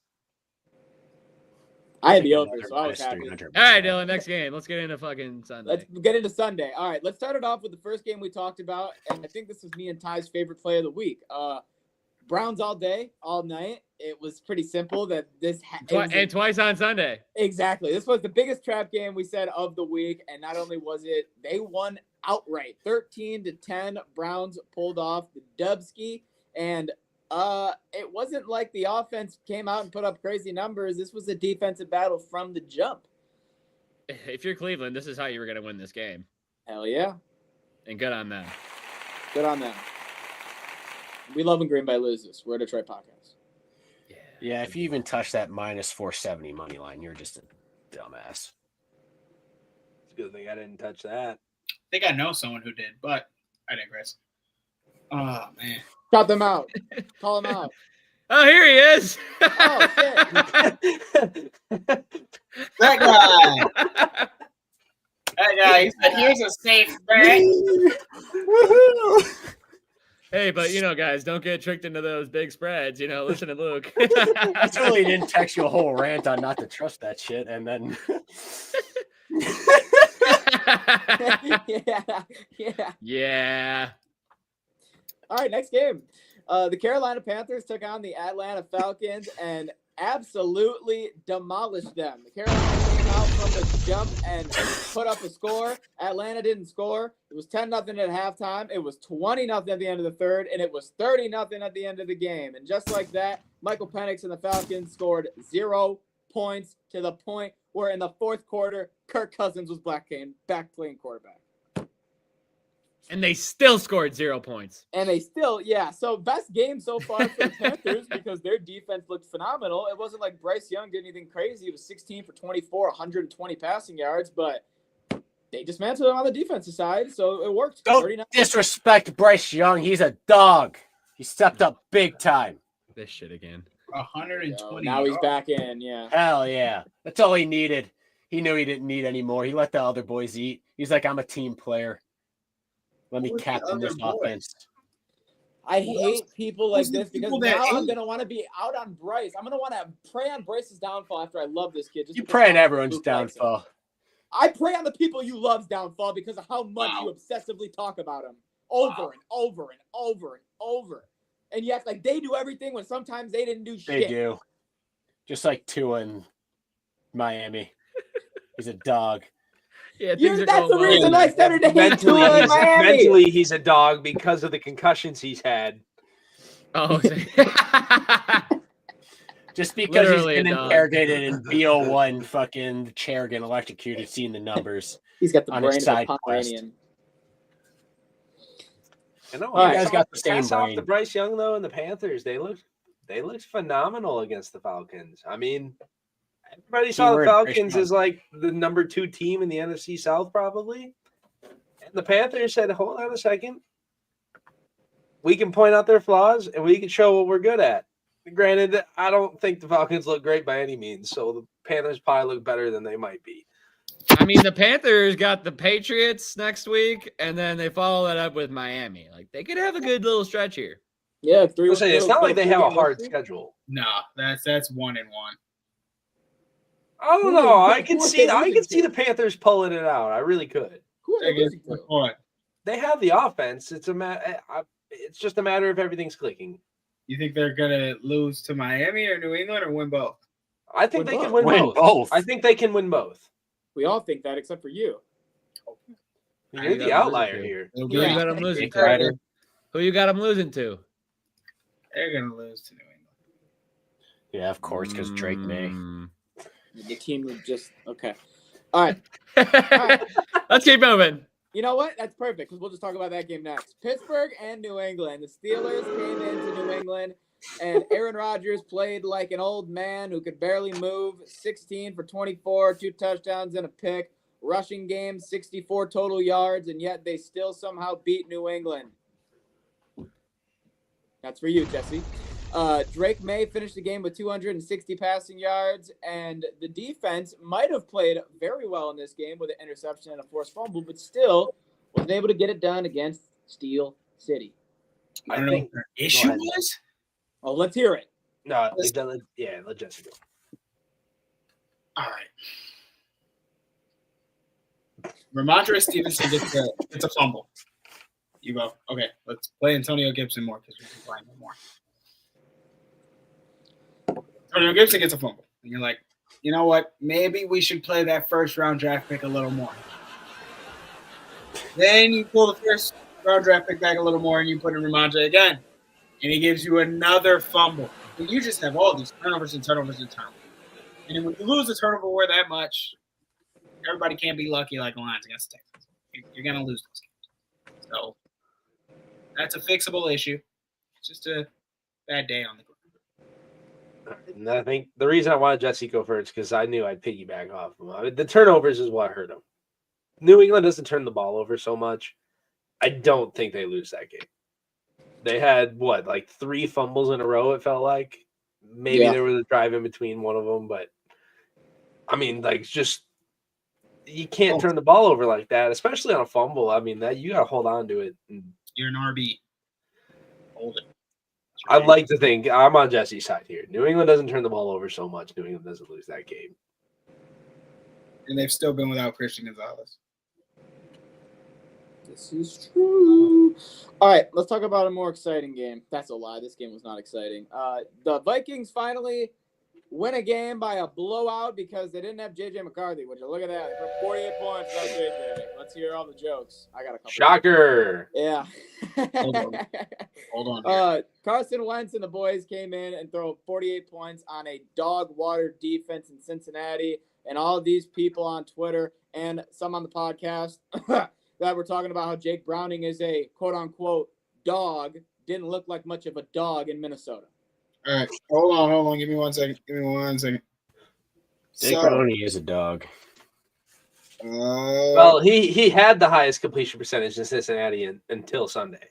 I had the over, so I was happy. All right, Dylan, next game. Let's get into fucking Sunday. Let's get into Sunday. All right, let's start it off with the first game we talked about, and I think this was me and Ty's favorite play of the week. Browns all day, all night. It was pretty simple that this and twice on Sunday. Exactly. This was the biggest trap game we said of the week, and not only was it, they won outright, 13-10. Browns pulled off the Dubski, and it wasn't like the offense came out and put up crazy numbers. This was a defensive battle from the jump. If you're Cleveland, this is how you were going to win this game. Hell yeah. And good on them. Good on them. We love when Green Bay loses. We're a Detroit podcast. Yeah, if you even touch that -470 money line, you're just a dumbass. It's a good thing I didn't touch that. I think I know someone who did, but I digress. Oh, man. Cut them out. Call them out. Oh, here he is. Oh, shit. That guy. That guy. He said, here's a safe bet. Woohoo! Hey, but, guys, don't get tricked into those big spreads. Listen to Luke. I totally didn't text you a whole rant on not to trust that shit, and then... Yeah. All right, next game. The Carolina Panthers took on the Atlanta Falcons and absolutely demolished them. The Carolina came out from the jump and put up a score. Atlanta didn't score. It was 10-0 at halftime. It was 20-0 at the end of the third, and it was 30-0 at the end of the game. And just like that, Michael Penix and the Falcons scored 0 points to the point where in the fourth quarter, Kirk Cousins was back playing quarterback. And they still scored 0 points. And they still, yeah. So best game so far for the Panthers because their defense looked phenomenal. It wasn't like Bryce Young did anything crazy. It was 16 for 24, 120 passing yards, but they dismantled him on the defensive side, so it worked. Don't disrespect Bryce Young. He's a dog. He stepped up big time. This shit again. 120. Now he's back in, yeah. Hell yeah. That's all he needed. He knew he didn't need any more. He let the other boys eat. He's like, I'm a team player. Let me captain this offense. I hate people like this because now I'm going to want to be out on Bryce. I'm going to want to prey on Bryce's downfall after I love this kid. You pray on everyone's downfall. I pray on the people you love's downfall because of how much you obsessively talk about him over and over and over and over. And you act like they do everything when sometimes they didn't do shit. They do. Just like Tua in Miami. He's a dog. Yeah, that's the reason I started to hate Tua in Miami. Mentally, he's a dog because of the concussions he's had. Oh, just because Literally he's been interrogated in BO1, fucking the chair getting electrocuted, seeing the numbers. He's got the on brain his of side a Pomeranian. I know. You guys got the same Pass off brain. to Bryce Young though, and the Panthers. They looked phenomenal against the Falcons. I mean, everybody saw the Falcons as like the number 2 team in the NFC South, probably. And the Panthers said, "Hold on a second, we can point out their flaws and we can show what we're good at. Granted, I don't think the Falcons look great by any means, so the Panthers probably look better than they might be. I mean, the Panthers got the Patriots next week, and then they follow that up with Miami. Like, they could have a good little stretch here. Yeah, it's not like they have a hard schedule. No, that's 1-1. I don't know. I can see the Panthers pulling it out. I really could. Who are they losing to? They have the offense. It's just a matter of everything's clicking. You think they're gonna lose to Miami or New England or win both? I think they can win both. I think they can win both. We all think that except for you. You're the outlier here. Who you got them losing to? Who you got them losing to? They're gonna lose to New England. Yeah, of course, because Drake May. The team would just okay. All right. Let's keep moving. You know what? That's perfect because we'll just talk about that game next. Pittsburgh and New England. The Steelers came into New England, and Aaron Rodgers played like an old man who could barely move. 16 for 24, 2 touchdowns and a pick. Rushing game, 64 total yards, and yet they still somehow beat New England. That's for you, Jesse. Drake May finished the game with 260 passing yards, and the defense might have played very well in this game with an interception and a forced fumble, but still wasn't able to get it done against Steel City. I don't know what their issue was. Oh, let's hear it. No, let Jesse go. All right. Ramondre Stevenson gets a fumble. You go, okay, let's play Antonio Gibson more because we can play him more. Antonio Gibson gets a fumble. And you're like, you know what? Maybe we should play that first-round draft pick a little more. Then you pull the first-round draft pick back a little more and you put in Ramondre again. And he gives you another fumble. And you just have all these turnovers and turnovers and turnovers. And then when you lose the turnover war that much, everybody can't be lucky like the Lions against the Texans. You're going to lose those games. So that's a fixable issue. It's just a bad day on the ground. And I think the reason I wanted Jesse go first because I knew I'd piggyback off him. I mean, the turnovers is what hurt him. New England doesn't turn the ball over so much. I don't think they lose that game. They had, 3 fumbles in a row, it felt like. Maybe there was a drive in between one of them, but I mean, you can't turn the ball over like that, especially on a fumble. I mean, that you got to hold on to it. You're an RB. Hold it. I'd like to think I'm on Jesse's side here. New England doesn't turn the ball over so much. New England doesn't lose that game. And they've still been without Christian Gonzalez. This is true. All right, let's talk about a more exciting game. That's a lie. This game was not exciting. The Vikings finally win a game by a blowout because they didn't have J.J. McCarthy. Would you look at that? They put 48 points without J.J. Let's hear all the jokes. I got a couple. Shocker. Yeah. Hold on. Carson Wentz and the boys came in and throw 48 points on a dog water defense in Cincinnati. And all of these people on Twitter and some on the podcast that were talking about how Jake Browning is a quote-unquote dog didn't look like much of a dog in Minnesota. All right. Hold on. Give me 1 second. Jake Browning is a dog. Well, he had the highest completion percentage in Cincinnati until Sunday.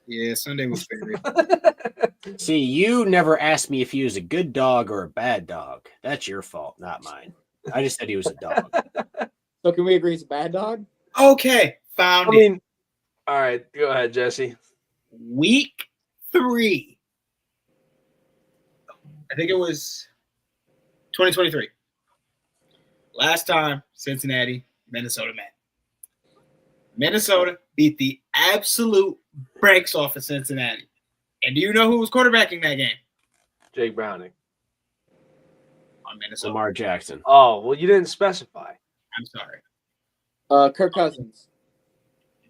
Yeah, Sunday was favorite. See, you never asked me if he was a good dog or a bad dog. That's your fault, not mine. I just said he was a dog. So can we agree he's a bad dog? Okay, found it. All right, go ahead, Jesse. Week 3. I think it was 2023. Last time Cincinnati, Minnesota met. Minnesota beat the absolute brakes off of Cincinnati. And do you know who was quarterbacking that game? Jake Browning. On Minnesota. Lamar Jackson. Oh, well, you didn't specify. I'm sorry. Kirk Cousins.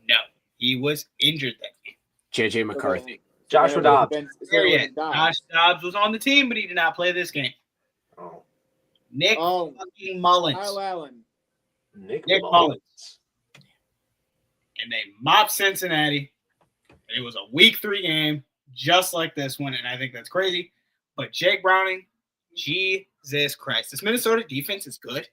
No, he was injured that game. J.J. McCarthy. Joshua Dobbs. Josh Dobbs was on the team, but he did not play this game. Oh. Nick fucking Mullins. Kyle Allen. Nick Mullins. And they mopped Cincinnati. It was a week 3 game, just like this one, and I think that's crazy. But Jake Browning, Jesus Christ. This Minnesota defense is good.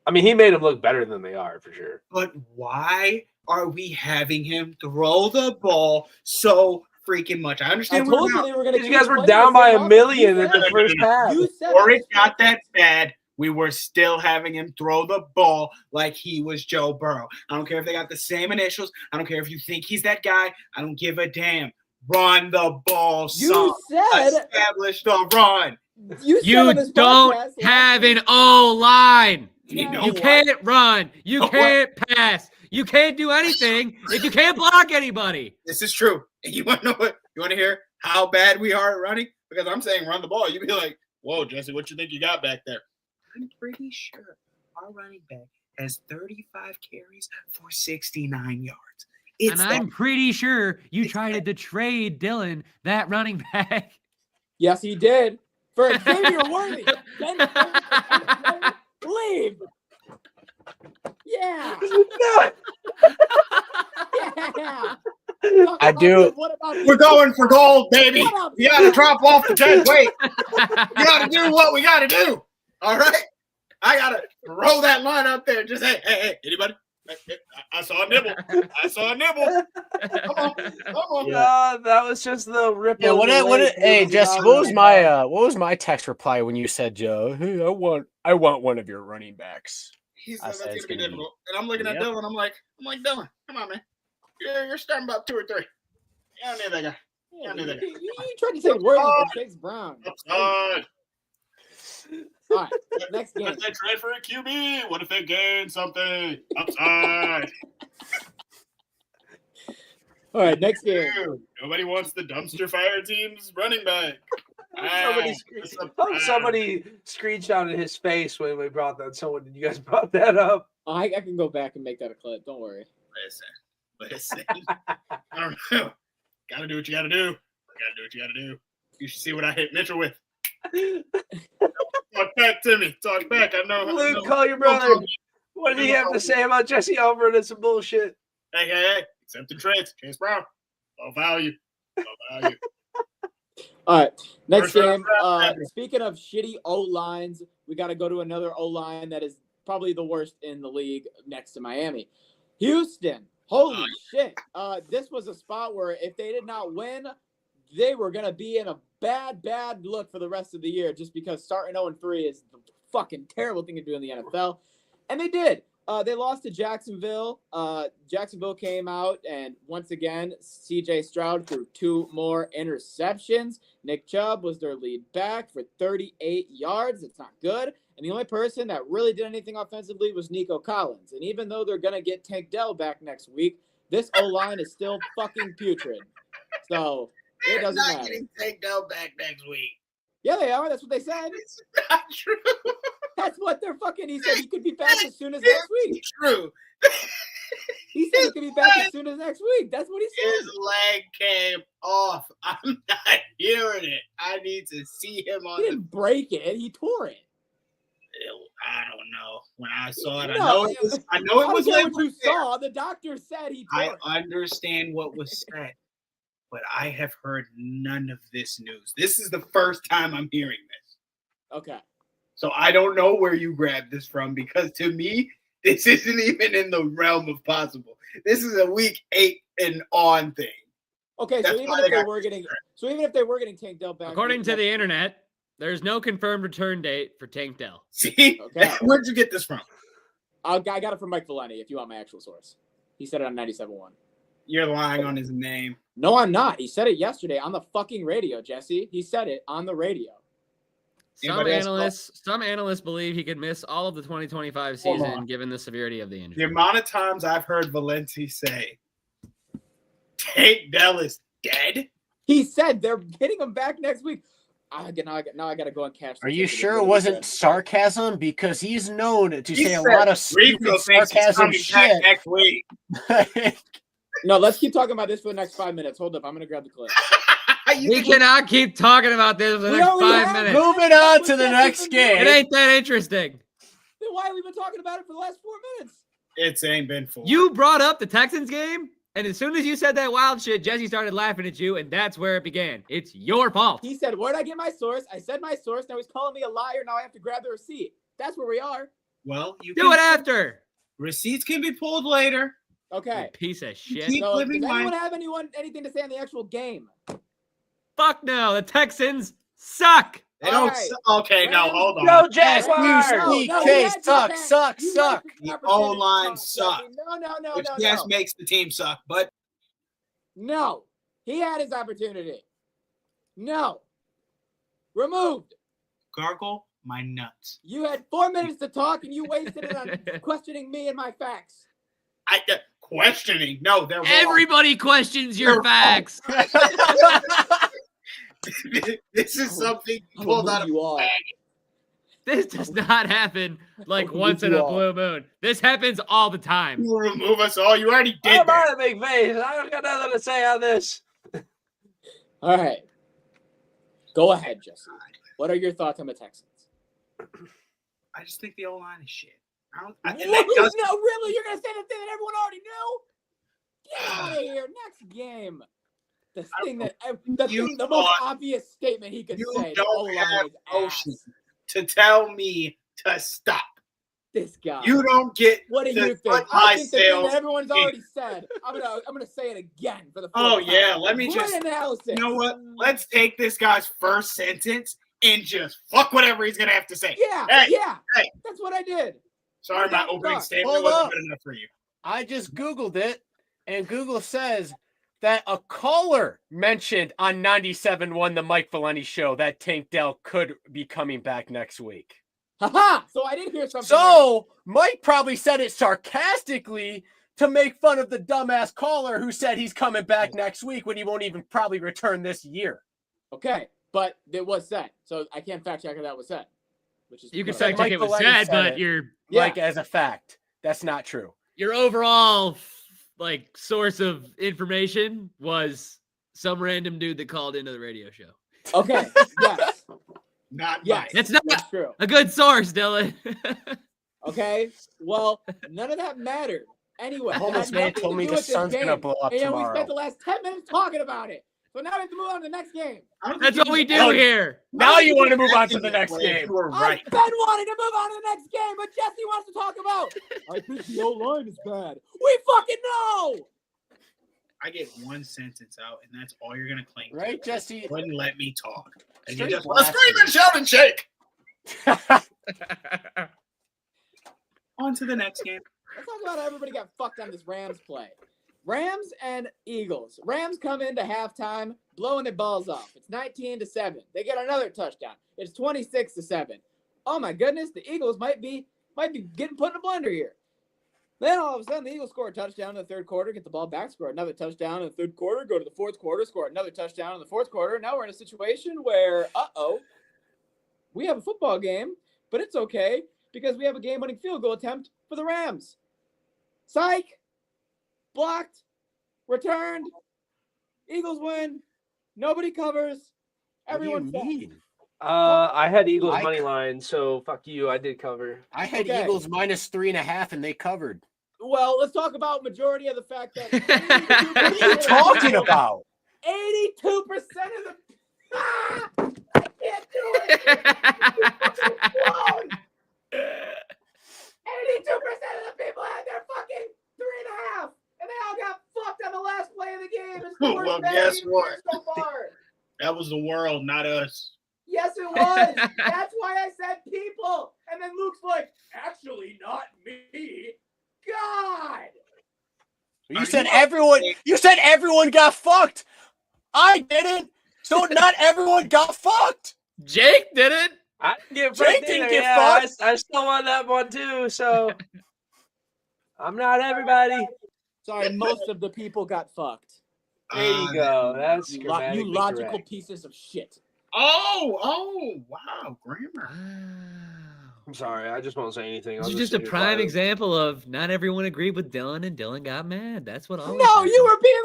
I mean, he made them look better than they are for sure. But why are we having him throw the ball so freaking much? I understand. I told you they were going to. You guys were down by $1 million in the first half. You said before it got that bad, we were still having him throw the ball like he was Joe Burrow. I don't care if they got the same initials. I don't care if you think he's that guy. I don't give a damn. Run the ball, son. You said establish the run. You don't have an O-line. You can't run. You can't pass. You can't do anything if you can't block anybody. This is true. And you want to know what? You want to hear how bad we are at running? Because I'm saying run the ball. You'd be like, whoa, Jesse, what you think you got back there? I'm pretty sure our running back has 35 carries for 69 yards. I'm pretty sure you tried to trade Dylan, that running back. Yes, he did. For Xavier Worthy. Leave. Yeah. Yeah. I do. We're going for gold, baby. You got to drop off the 10 weight. You got to do what we got to do. All right? I got to throw that line out there. Just, hey, anybody? I saw a nibble. I saw a nibble. Come on. Yeah, that was just the ripple. Yeah, hey, Jesse, what was my text reply when you said, Joe, hey, I want one of your running backs? He said that's gonna be difficult. And I'm looking at Dylan. I'm like, Dylan, come on, man. You're starting about 2 or 3. You don't need that guy. You tried to take Worthy for Chase Brown. All right, next game. What if they trade for a QB? What if they gain something? Upside. All right, next game. Nobody wants the dumpster fire team's running back. Somebody screenshotted his face when we brought that. Someone, you guys brought that up. I can go back and make that a clip. Don't worry. Listen. I don't know. Gotta do what you gotta do. You should see what I hit Mitchell with. Talk back to me. Talk back. I know. Luke, call your brother. What did he have to say about Jesse Albert and some bullshit? Hey. Accepted trades. Chase Brown. Low value. All right. Next game. Speaking of shitty O-lines, we got to go to another O-line that is probably the worst in the league next to Miami. Houston. Holy shit. This was a spot where if they did not win, they were going to be in a bad look for the rest of the year just because starting 0-3 is the fucking terrible thing to do in the NFL. And they did. They lost to Jacksonville. Jacksonville came out, and once again, C.J. Stroud threw 2 more interceptions. Nick Chubb was their lead back for 38 yards. It's not good. And the only person that really did anything offensively was Nico Collins. And even though they're going to get Tank Dell back next week, this O-line is still fucking putrid. So it doesn't matter. They're not getting Tank Dell back next week. Yeah, they are. That's what they said. It's not true. That's what they're fucking. He said he could be back as soon as next week. True. He said he could be back as soon as next week. That's what he said. His leg came off. I'm not hearing it. I need to see him on. He didn't break it. He tore it. I don't know. When I saw it, I know it was what you saw. The doctor said he tore it. I understand what was said, but I have heard none of this news. This is the first time I'm hearing this. Okay. So I don't know where you grabbed this from because to me, this isn't even in the realm of possible. This is a week 8 and on thing. Okay, so even if they were getting Tank Dell back, according to the internet, there's no confirmed return date for Tank Dell. See, where'd you get this from? I got it from Mike Valenti. If you want my actual source, he said it on 97.1. You're lying on his name. No, I'm not. He said it yesterday on the fucking radio, Jesse. He said it on the radio. Some analysts believe he could miss all of the 2025 season given the severity of the injury. The amount of times I've heard Valenti say, Tank Dell is dead. He said they're getting him back next week. Now I got to go and catch. Are you sure it wasn't sarcasm? Because he's known to say a lot of stupid sarcasm shit. Next week. No, let's keep talking about this for the next 5 minutes. Hold up. I'm going to grab the clip. We cannot keep talking about this for the next 5 minutes. Moving on to the next game. It ain't that interesting. Then why have we been talking about it for the last 4 minutes? It ain't been 4. You brought up the Texans game, and as soon as you said that wild shit, Jesse started laughing at you, and that's where it began. It's your fault. He said, where'd I get my source? I said my source. Now he's calling me a liar. Now I have to grab the receipt. That's where we are. Well, you Do it after. Receipts can be pulled later. Okay. Piece of shit. Keep So, living does anyone life. have anything to say on the actual game? Fuck no. The Texans suck. They don't. Alright. Okay, no, hold on. Go S-U-C-K, No, suck. The O-line sucked. No. Which yes makes the team suck, but No. He had his opportunity. No. Removed. gargle my nuts. You had 4 minutes to talk, and you wasted it on questioning me and my facts. Questioning. No, they're wrong. Everybody questions your facts. This is something pulled out of you are. This does not happen like once in a blue moon. This happens all the time. You remove us all. You already did I'm that. out of big face. I don't got nothing to say on this. All right. Go ahead, Jesse. What are your thoughts on the Texans? I just think the O-line is shit. No, really? You're going to say the thing that everyone already knew? Get out of here. Next game. The most obvious statement he could say. You don't have motion to tell me to stop. This guy. You don't get. What do you think? I think the thing that everyone's already said. I'm gonna say it again for the fourth time. Yeah. Let me Great just. analysis. You know what? Let's take this guy's first sentence and just fuck whatever he's gonna have to say. Yeah. Hey. That's what I did. Sorry, my opening statement Hold wasn't up. good enough for you. I just Googled it, and Google says that a caller mentioned on 97.1 the Mike Valeni show that Tank Dell could be coming back next week. Haha! So I did hear something. So Mike probably said it sarcastically to make fun of the dumbass caller who said he's coming back next week when he won't even probably return this year. Okay, but it was said, so I can't fact check if that was said. Which is You can fact check it was Valeni said, but it, your like as a fact, that's not true. Your overall source of information was some random dude that called into the radio show. Okay. Yes. That's not true. A good source, Dylan. Okay. Well, none of that mattered. Anyway, Homeless man told me the sun's gonna blow up and tomorrow. we spent the last 10 minutes talking about it. So now we have to move on to the next game. That's what we do here. Now you want to move on to the next game. You were right. I've been wanting to move on to the next game, but Jesse wants to talk about. I think the O-line is bad. We fucking know. I get one sentence out, and that's all you're gonna claim. Right, Jesse? Wouldn't let me talk. And you Straight just want to scream and blasphemy. shout and shake. On to the next game. Let's talk about how everybody got fucked on this Rams play. Rams and Eagles. Rams come into halftime, blowing their balls off. It's 19-7. They get another touchdown. It's 26-7. Oh my goodness, the Eagles might be getting put in a blender here. Then all of a sudden, the Eagles score a touchdown in the third quarter, get the ball back, score another touchdown in the third quarter, go to the fourth quarter, score another touchdown in the fourth quarter. Now we're in a situation where, we have a football game, but it's okay because we have a game-winning field goal attempt for the Rams. Psych! Blocked, returned, Eagles win, nobody covers, everyone mean? I had Eagles money line, so fuck you. I did cover. I had Eagles -3.5, and they covered. Well, let's talk about majority of the fact that. What are you talking about? 82% of the. I can't do it. 82% of the people had their fucking 3.5. And they all got fucked on the last play of the game. It's the worst Well, bet guess we've what? seen so far. That was the world, not us. Yes, it was. That's why I said people. And then Luke's like, actually, not me. God. You said everyone got fucked. I didn't. So not everyone got fucked. Jake did it. I didn't get Jake didn't get fucked. I still won that one too, so I'm not everybody. Sorry, most of the people got fucked. There you go. That's You grammatically logical correct. pieces of shit. Oh, wow, grammar. I'm sorry. I just won't say anything. This is just a prime example of not everyone agreed with Dylan, and Dylan got mad. That's what always No, happens. you were being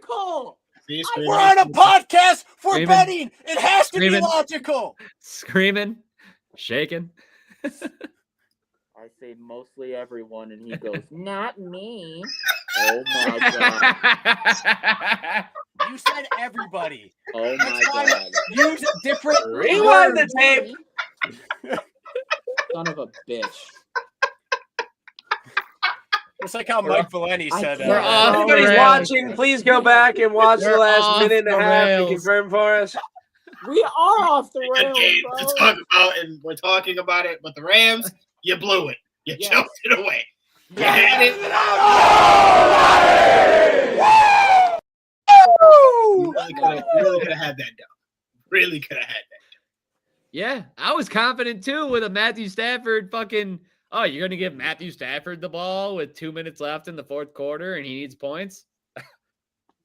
logical. We're on a podcast for Screaming. betting. It has to be Screaming. logical. Screaming, shaking. I say mostly everyone, and he goes, not me. Oh my god. You said everybody. Oh my god. Use a different Rewind the word. tape. Son of a bitch. It's like how Mike Valeni said We're off the Everybody's rails. watching. Please go back and watch the We're last off minute and a the half to rails. confirm for us. We are off the Good rails, game bro. to talk about, and we're talking about it. But the Rams, you blew it. You Yes. choked it away. You had it. You really could have had that done. Really could have had that. Yeah, I was confident too with a Matthew Stafford fucking. Oh, you're going to give Matthew Stafford the ball with 2 minutes left in the fourth quarter and he needs points?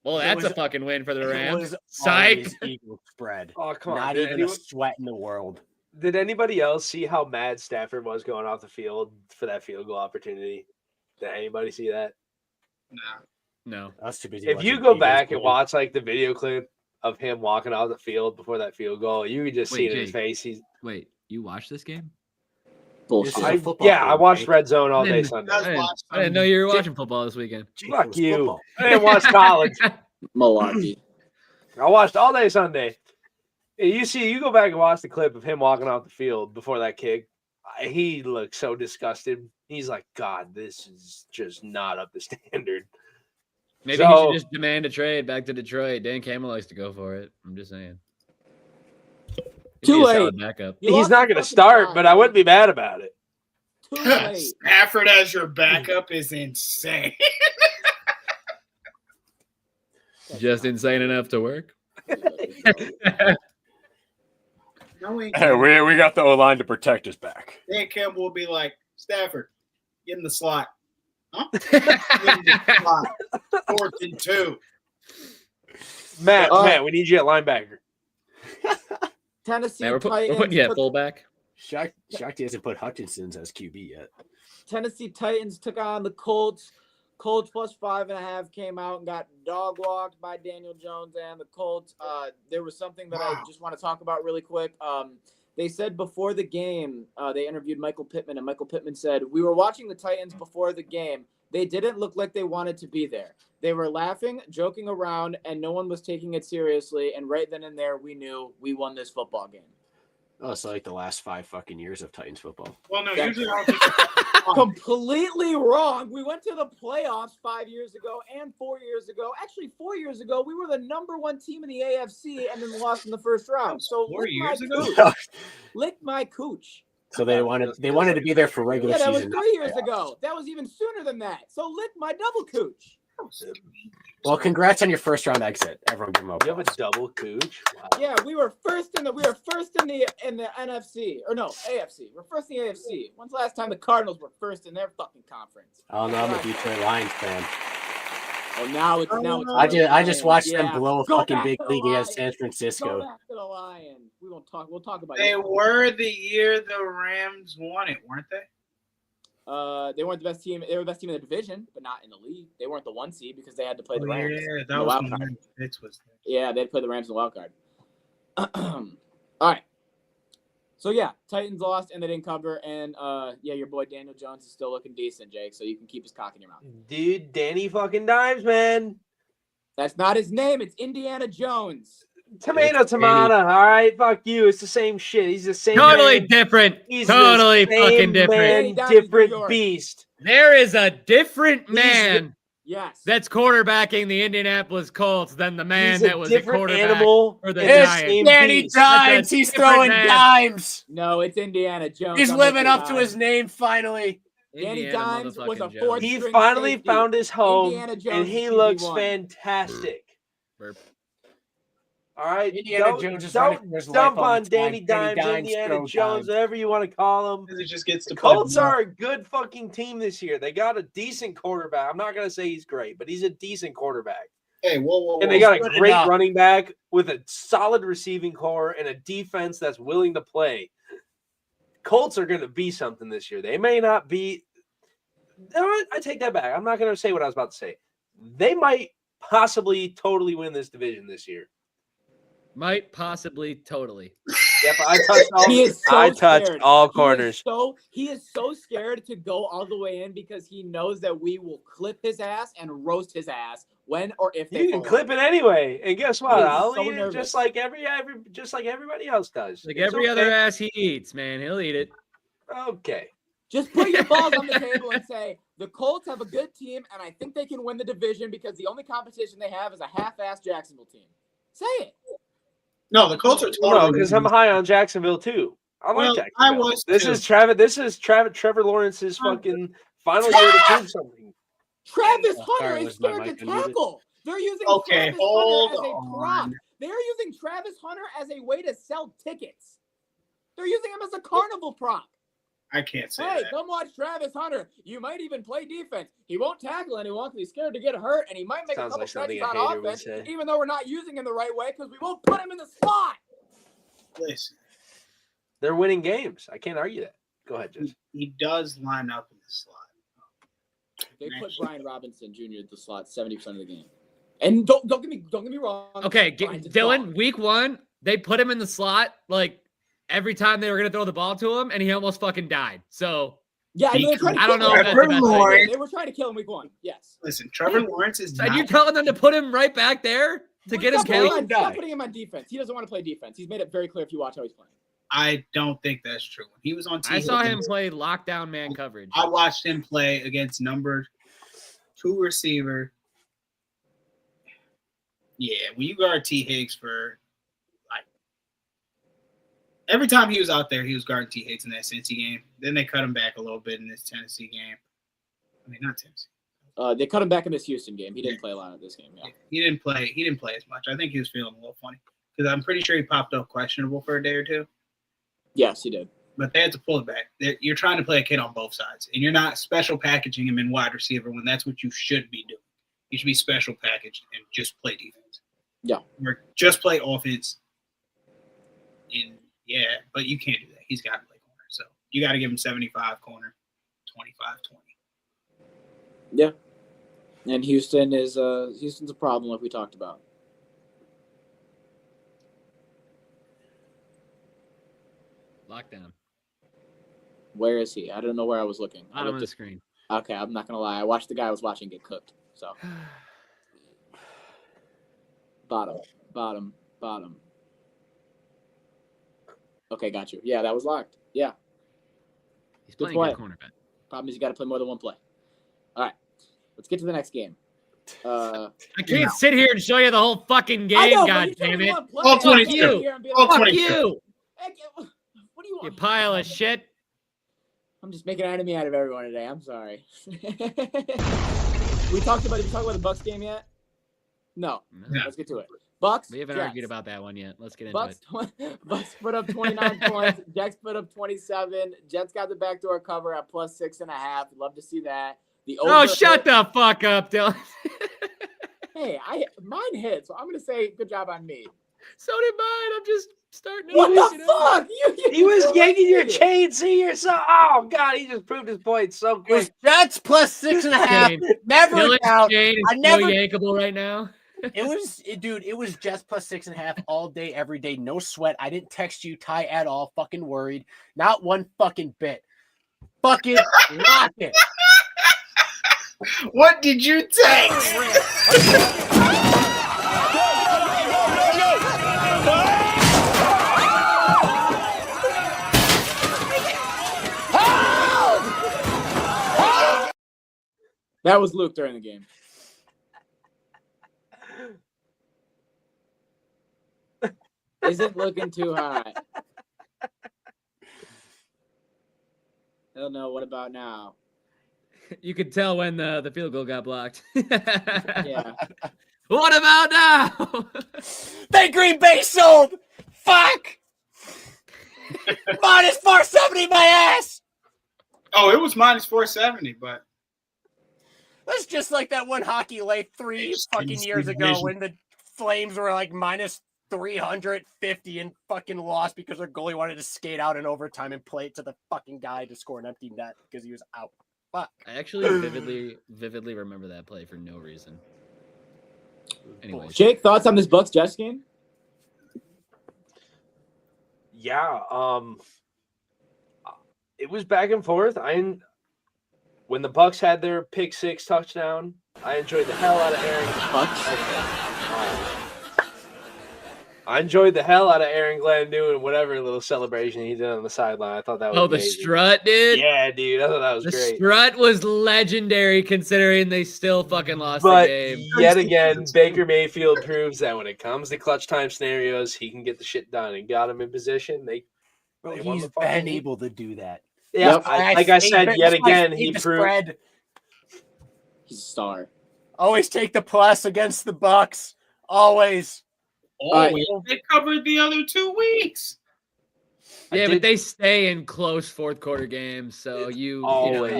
Well, that's a fucking win for the Rams. Psych. Eagle spread. Oh, come on. Not Did even anyone- a sweat in the world. Did anybody else see how mad Stafford was going off the field for that field goal opportunity? Did anybody see that? No. I was too busy If watching you go Eagles back and play. watch like the video clip of him walking off the field before that field goal, you could just see Wait, it in his Jake. face. Wait, you watched this game? Bullshit. This is a football I game, watched Jake. Red Zone all I day didn't- Sunday. I didn't know you were watching football this weekend. Jake, it Fuck was you. football. I didn't watch college. Malarkey. I watched all day Sunday. You go back and watch the clip of him walking off the field before that kick. He looked so disgusted. He's like, God, this is just not up to standard. Maybe he should just demand a trade back to Detroit. Dan Campbell likes to go for it. I'm just saying. He'd Too be a late. solid backup. He's not going to start, but I wouldn't be mad about it. Too late. Stafford as your backup is insane. Just insane enough to work. No, he Hey, we got the O-line to protect us back. Dan Campbell will be like, Stafford, get in the slot. Huh? Get in the slot. 4th and 2. Matt, we need you at linebacker. Tennessee Man, we're Titans. putting you at fullback. Shocked he hasn't put Hutchinson's as QB yet. Tennessee Titans took on the Colts. Colts plus 5.5 came out and got dog walked by Daniel Jones and the Colts. There was something that I just want to talk about really quick. They said before the game, they interviewed Michael Pittman, and Michael Pittman said, "We were watching the Titans before the game. They didn't look like they wanted to be there. They were laughing, joking around, and no one was taking it seriously. And right then and there, we knew we won this football game." Oh, it's like the last 5 fucking years of Titans football. Well, no, That's usually I don't think completely wrong. We went to the playoffs 5 years ago and 4 years ago. Actually, 4 years ago, we were the #1 team in the AFC and then lost in the first round. So 4 lick years my ago? cooch. Lick my cooch. So they wanted to be there for regular Yeah, that was season. 3 years ago. That was even sooner than that. So lick my double cooch. Well, congrats on your first round exit. Everyone give them You have a double cooch? Wow. Yeah, we were first in the NFC or no AFC. We're first in the AFC. When's the last time the Cardinals were first in their fucking conference? Oh no, I'm a Detroit Lions fan. Oh, now it's I just watched them Yeah. blow a Go fucking back big to the league against Lions. San Go Francisco. back to the Lions. We'll talk about they it. were the year the Rams won it, weren't they? They weren't the best team. They were the best team in the division, but not in the league. They weren't the 1 seed because they had to play the Rams. Yeah, in that the was wild when card. Fitz was there. Yeah, they had to play the Rams in the wild card. All right. So yeah, Titans lost and they didn't cover. And your boy Daniel Jones is still looking decent, Jake. So you can keep his cock in your mouth. Dude, Danny fucking Dimes, man. That's not his name. It's Indiana Jones. Tomato. Danny. All right, fuck you. It's the same shit. He's the same. Totally man. different. He's Totally the same fucking different. Man, Danny Dimes is New different York. beast. There is a different man Yes. that's quarterbacking the Indianapolis Colts than the man He's a that was a different quarterback animal for the and the Giants. same Danny beast. Dimes, That's a he's different throwing man. dimes. No, it's Indiana Jones. He's I'm living with up to you, his guys. name finally. Danny Indiana Dimes was a motherfucking fourth Jones. He string finally safety. found his home, Indiana Jones and he is looks QB1. fantastic. Burp. All right, Indiana Jones is running for his life dump all on the time. Danny Dimes, Indiana go Jones, Dimes. whatever you want to call him. Because it just gets to The play Colts ball. are a good fucking team this year. They got a decent quarterback. I'm not gonna say he's great, but he's a decent quarterback. Hey, whoa. And they got a good great enough. running back with a solid receiving core and a defense that's willing to play. Colts are going to be something this year. They may not be. I take that back. I'm not going to say what I was about to say. They might possibly totally win this division this year. Might possibly totally. Yep, I touched all. He is so I touched scared. all He is corners. He is so scared to go all the way in because he knows that we will clip his ass and roast his ass when or if they You can fall clip it anyway, and guess what? He is I'll so eat it nervous. just like just like everybody else does. Like It's every other okay. ass he eats, man. He'll eat it. Okay. Just put your balls on the table and say, the Colts have a good team, and I think they can win the division because the only competition they have is a half-ass Jacksonville team. Say it. No, the Colts are No, totally. because I'm high on Jacksonville too. I like Jacksonville. I was This too. is Travis. This is Trevor Lawrence's fucking final year to prove something. Travis Hunter sorry, is was my scared mic to unmuted? tackle. They're using Okay, Travis hold Hunter as a prop. on. They're using Travis Hunter as a way to sell tickets. They're using him as a carnival prop. I can't say Hey, that. come watch Travis Hunter. You might even play defense. He won't tackle anyone because he's scared to get hurt, and he might make Sounds a couple like something catches a on hater would offense, say. even though we're not using him the right way because we won't put him in the slot. Listen, They're winning games. I can't argue that. Go ahead, Jess. he does line up in the slot. They put Brian Robinson Jr. in the slot 70% of the game. And don't get me wrong. Okay, Brian's a Dylan, dog. week 1, they put him in the slot like every time they were going to throw the ball to him, and he almost fucking died. So, Yeah, I mean, they're trying to I don't kill know him. if that's the best idea. They were trying to kill him week 1. Yes. Listen, Trevor Lawrence is And not. you're telling them to put him right back there to get him Stop putting killed? Stop putting him on defense. He doesn't want to play defense. He's made it very clear if you watch how he's playing. I don't think that's true. When he was on TV, I saw him play lockdown man coverage. I watched him play against number 2 receiver. Yeah, when you guard T. Higgs for like every time he was out there, he was guarding T. Higgs in that Cincy game. Then they cut him back a little bit in this Tennessee game. I mean, not Tennessee. They cut him back in this Houston game. He didn't play a lot of this game. Yeah. He didn't play. He didn't play as much. I think he was feeling a little funny because I'm pretty sure he popped up questionable for a day or two. Yes, he did. But they had to pull it back. You're trying to play a kid on both sides, and you're not special packaging him in wide receiver when that's what you should be doing. You should be special packaged and just play defense. Yeah. Or just play offense. But you can't do that. He's got to play corner. So you got to give him 75 corner, 25-20. Yeah. And Houston's a problem like we talked about. Lockdown. Where is he? I don't know where I was looking. I Bottom of looked the at- screen. Okay, I'm not gonna lie. I watched the guy I was watching get cooked. So bottom. Okay, got you. Yeah, that was locked. Yeah. He's Good playing play. good cornerback. Problem is you got to play more than one play. All right, let's get to the next game. I can't sit here and show you the whole fucking I game, know, but god you told damn me it. one play. All I can't 22. sit here and be All like, Fuck 22. you, what do you you want? pile of shit. I'm just making an enemy out of everyone today. I'm sorry. Did we talk about the Bucks game yet? No. No. Let's get to it. Bucks. We haven't Jets. argued about that one yet. Let's get into Bucks, it. Bucks put up 29 points. Jets put up 27. Jets got the backdoor cover at +6.5. Love to see that. The Oh, over shut hit. the fuck up, Dylan. Hey, mine hit, so I'm gonna say good job on me. So did mine. I'm just starting to What lose, the you know? fuck? He was yanking your chain. chain. See yourself. Oh God, he just proved his point so It was quick. Jets +6.5. Chain. Never Dylan's doubt. chain is I never- so yankable right now. It was Jets +6.5 all day, every day. No sweat. I didn't text you, Ty, at all. Fucking worried. Not one fucking bit. Fucking lock it. What did you text? That was Luke during the game. Isn't looking too hot. Hell no. What about now? You could tell when the field goal got blocked. Yeah. What about now? They Green Bay sold. Fuck. -470 my ass. Oh, it was -470, but That's just like that one hockey late three fucking years ago when the Flames were like -350 and fucking lost because their goalie wanted to skate out in overtime and play it to the fucking guy to score an empty net because he was out. Fuck. I actually vividly remember that play for no reason. Anyway, Jake, thoughts on this Bucks Jets game? Yeah, it was back and forth. When the Bucks had their pick six touchdown, I enjoyed the hell out of Aaron. I enjoyed the hell out of Aaron Glenn doing whatever little celebration he did on the sideline. I thought that was the amazing. strut, dude. Yeah, dude. I thought that was The great. strut was legendary considering they still fucking lost But the game. yet again, Baker Mayfield proves that when it comes to clutch time scenarios, he can get the shit done and got him in position. Bro, They won he's the fucking been game. able to do that. Yeah, Yep. like I said, yet again, he proved. He's a star. Always take the plus against the Bucks. Always. Always. They covered the other 2 weeks. Yeah, but they stay in close fourth quarter games, so you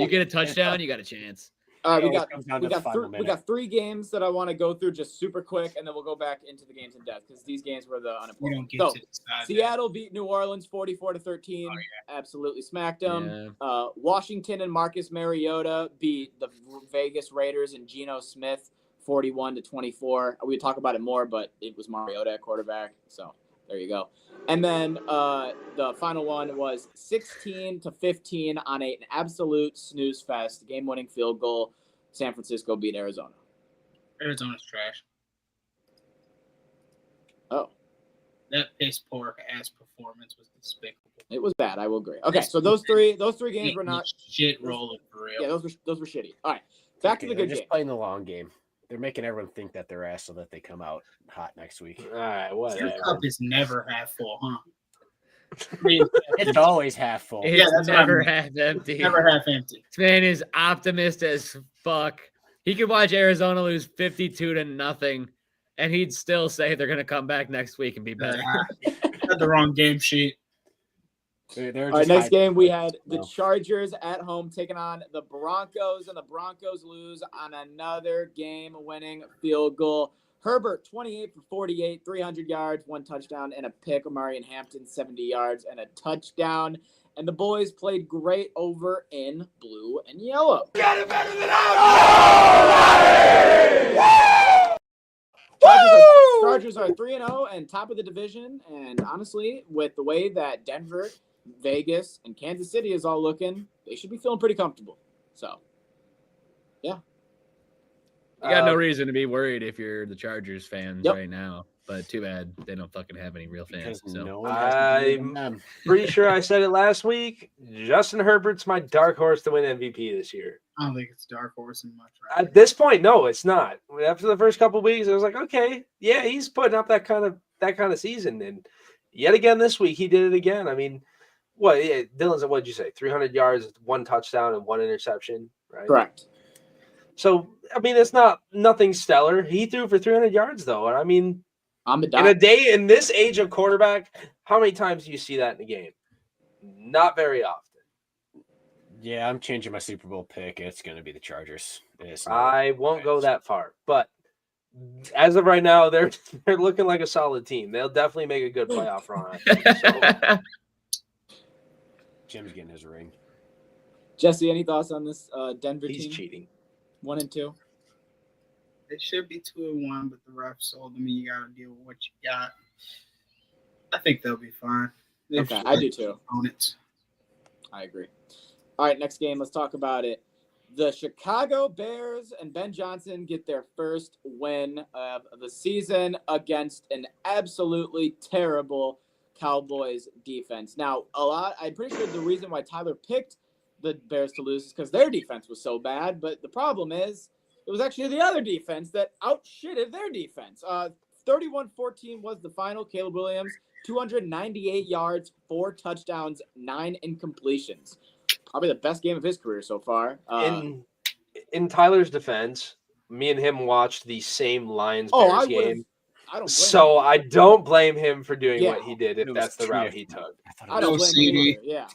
get a touchdown, you got a chance. We got 3 games that I want to go through just super quick, and then we'll go back into the games in depth because these games were the unimportant. So Seattle beat New Orleans 44-13. Absolutely smacked them. Yeah. Washington and Marcus Mariota beat the Vegas Raiders and Geno Smith 41-24. We would talk about it more, but it was Mariota at quarterback, so there you go. And then the final one was 16-15 on an absolute snooze fest, game-winning field goal. San Francisco beat Arizona. Arizona's trash. Oh. That piss poor ass performance was despicable. It was bad, I will agree. Okay, so those three games were not shit rolling for real. Yeah, those were shitty. All right. Back to the good just game. playing the long game. They're making everyone think that they're ass so that they come out hot next week. All right, whatever. Your cup is never half full, huh? It's always half full. It's never half empty. Never half empty. This man is optimist as fuck. He could watch Arizona lose 52-0, and he'd still say they're gonna come back next week and be better. Had the wrong game sheet. All right, next game we had the Chargers at home taking on the Broncos, and the Broncos lose on another game-winning field goal. Herbert, 28 for 48, 300 yards, 1 touchdown, and a pick. Omarion Hampton, 70 yards and a touchdown. And the boys played great over in blue and yellow. Got it better than Chargers are 3-0 and top of the division. And honestly, with the way that Denver, Vegas, and Kansas City is all looking, they should be feeling pretty comfortable. So, yeah. You got no reason to be worried if you're the Chargers fans right now. But too bad they don't fucking have any real fans. So I'm pretty sure I said it last week. Justin Herbert's my dark horse to win MVP this year. I don't think it's dark horse in much. At this point, no, it's not. After the first couple of weeks, I was like, okay, yeah, he's putting up that kind of season, and yet again this week he did it again. I mean, what? Yeah, Dylan's what did you say? 300 yards, 1 touchdown, and 1 interception, right? Correct. So I mean, it's nothing stellar. He threw for 300 yards though, and I mean, in a day in this age of quarterback, how many times do you see that in a game? Not very often. Yeah, I'm changing my Super Bowl pick. It's going to be the Chargers. I won't go that far, but as of right now, they're looking like a solid team. They'll definitely make a good playoff run. So. Jim's getting his ring. Jesse, any thoughts on this Denver team? He's cheating. 1 and 2. They should be 2-1, but the refs told them you got to deal with what you got. I think they'll be fine. Okay, I do too. Opponents. I agree. All right, next game. Let's talk about it. The Chicago Bears and Ben Johnson get their first win of the season against an absolutely terrible Cowboys defense. Now, I'm pretty sure the reason why Tyler picked the Bears to lose is because their defense was so bad. But the problem is it was actually the other defense that outshitted their defense. 31-14 was the final. Caleb Williams, 298 yards, 4 touchdowns, 9 incompletions. Probably the best game of his career so far. In Tyler's defense, me and him watched the same Lions-Bears game. I don't blame him for doing what he did if that's the route he took. I don't blame him either. Yeah.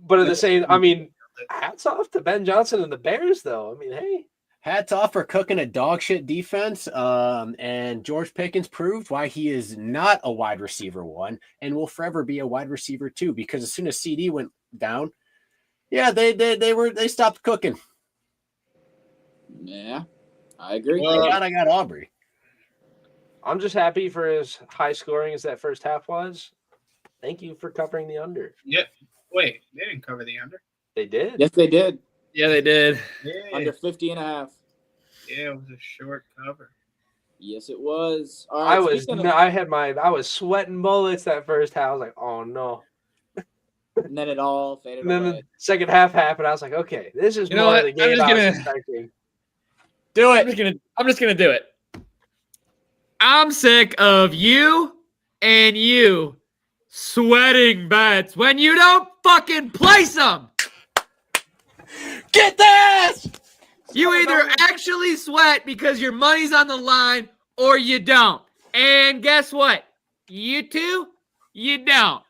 But at the same, I mean, hats off to Ben Johnson and the Bears, though. I mean, hey. Hats off for cooking a dog shit defense. And George Pickens proved why he is not a wide receiver 1 and will forever be a wide receiver 2, because as soon as CD went down, they stopped cooking. Yeah, I agree. I got Aubrey. I'm just happy for as high scoring as that first half was. Thank you for covering the under. Yep. Wait, they didn't cover the under. They did. Yes, they did. Yeah, they did. Yeah. Under 50.5. Yeah, it was a short cover. Yes, it was. All right, I was sweating bullets that first half. I was like, oh no. And then it all faded And then away. the second half happened. I was like, okay, this is You know more what? of the game I was expecting. Do I'm it. just gonna do it. I'm sick of you and you sweating bets when you don't fucking place them. Get this! You either actually sweat because your money's on the line or you don't. And guess what? You two, you don't.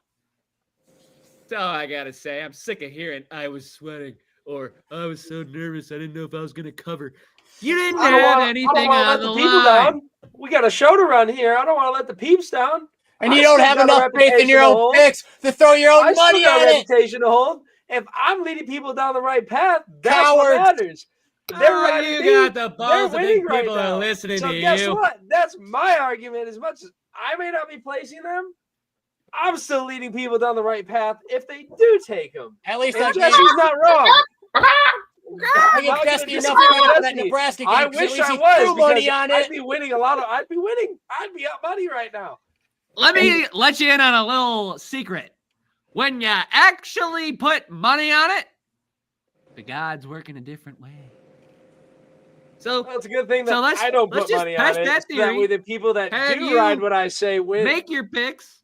That's all I gotta say. I'm sick of hearing I was sweating or I was so nervous I didn't know if I was gonna cover. You didn't have anything on the line. Down. We got a show to run here. I don't want to let the peeps down. And you don't have enough faith in your own picks to throw your own money at it. Reputation to hold. If I'm leading people down the right path, that's what matters. They're you got the balls to think people are listening to you. Guess what? That's my argument. As much as I may not be placing them, I'm still leading people down the right path if they do take them. At least Jesse's not wrong. I get Jesse enough credit for that Nebraska game. I wish I was money on it. I'd be winning a lot of. I'd be winning. I'd be up money right now. Let me let you in on a little secret. When you actually put money on it, the gods work in a different way. So that's a good thing that I don't put money on it. That way, the people that do ride what I say win. Make your picks.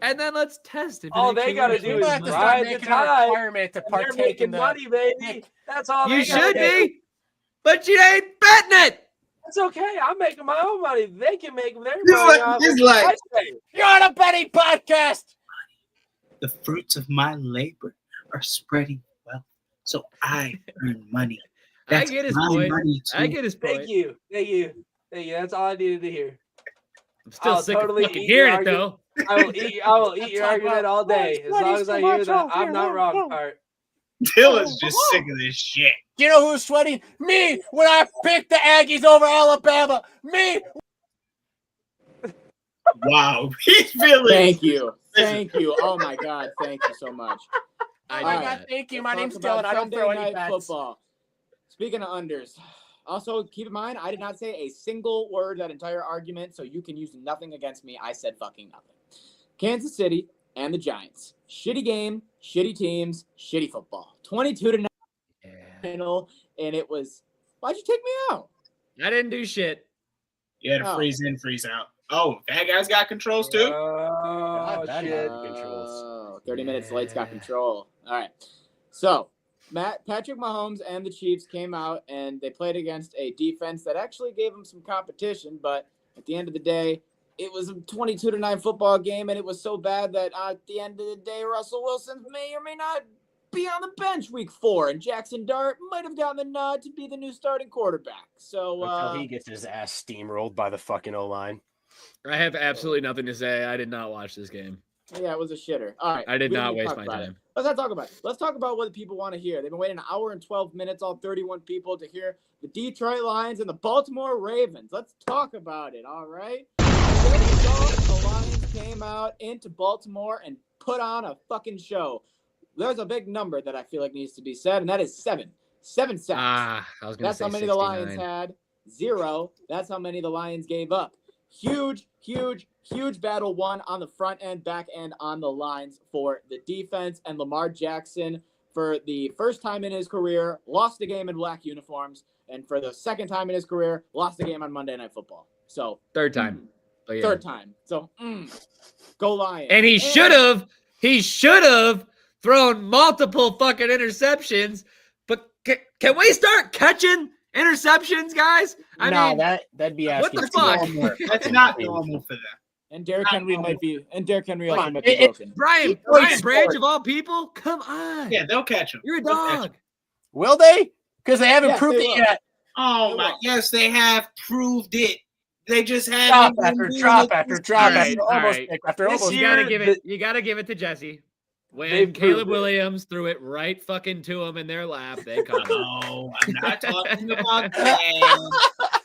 And then let's test it. All they got to do is ride the tide. To partake in the money, baby. That's all you should be, but you ain't betting it. That's okay. I'm making my own money. They can make their money. You're on a betting podcast. The fruits of my labor are spreading wealth, so I earn money. That's I get his my point. money too. I get his point. Thank you. That's all I needed to hear. I'm still sick of fucking hearing it, though. I will eat your argument all day as long as I hear that I'm not wrong part. Dylan's just sick of this shit. Do you know who's sweating? Me when I picked the Aggies over Alabama. Me. Wow, he's feeling. Thank you. Oh my God, thank you so much. Oh my God, thank you. My name's Dylan. I don't throw any bets. Football. Speaking of unders, also keep in mind I did not say a single word that entire argument, so you can use nothing against me. I said fucking nothing. Kansas City and the Giants. Shitty game, shitty teams, shitty football. 22-9 final, and it was. Why'd you take me out? I didn't do shit. You had to freeze in, freeze out. Oh, that guy's got controls too? Oh, shit. Controls. 30 minutes late's got control. All right. So, Patrick Mahomes and the Chiefs came out, and they played against a defense that actually gave them some competition, but at the end of the day, it was a 22-9 football game, and it was so bad that at the end of the day, Russell Wilson may or may not be on the bench week 4, and Jackson Dart might have gotten the nod to be the new starting quarterback. So until he gets his ass steamrolled by the fucking O-line. I have absolutely nothing to say. I did not watch this game. Yeah, it was a shitter. All right. I did not waste my time. Let's not talk about it. Let's talk about what the people want to hear. They've been waiting an hour and 12 minutes, all 31 people, to hear the Detroit Lions and the Baltimore Ravens. Let's talk about it, all right? The Lions came out into Baltimore and put on a fucking show. There's a big number that I feel like needs to be said, and that is 7. 7 sacks. I was gonna That's say how many 69. the Lions had. 0. That's how many the Lions gave up. Huge battle won on the front end, back end, on the lines for the defense. And Lamar Jackson, for the first time in his career, lost the game in black uniforms. And for the second time in his career, lost the game on Monday Night Football. So third time. Yeah. Third time. So go Lions. And he should have thrown multiple fucking interceptions. But can we start catching interceptions, guys? I mean, that'd be asking. What the fuck? That's not normal for them. And Derrick Henry might be broken. Brian Branch of all people? Come on. Yeah, they'll catch him. You're a dog. Will they? Because they haven't proved it yet. Oh my! Yes, they have proved it. They just have drop after drop after almost. You gotta give it to Jesse. When Caleb Williams threw it right fucking to him in their lap, they caught him. No, I'm not talking about that.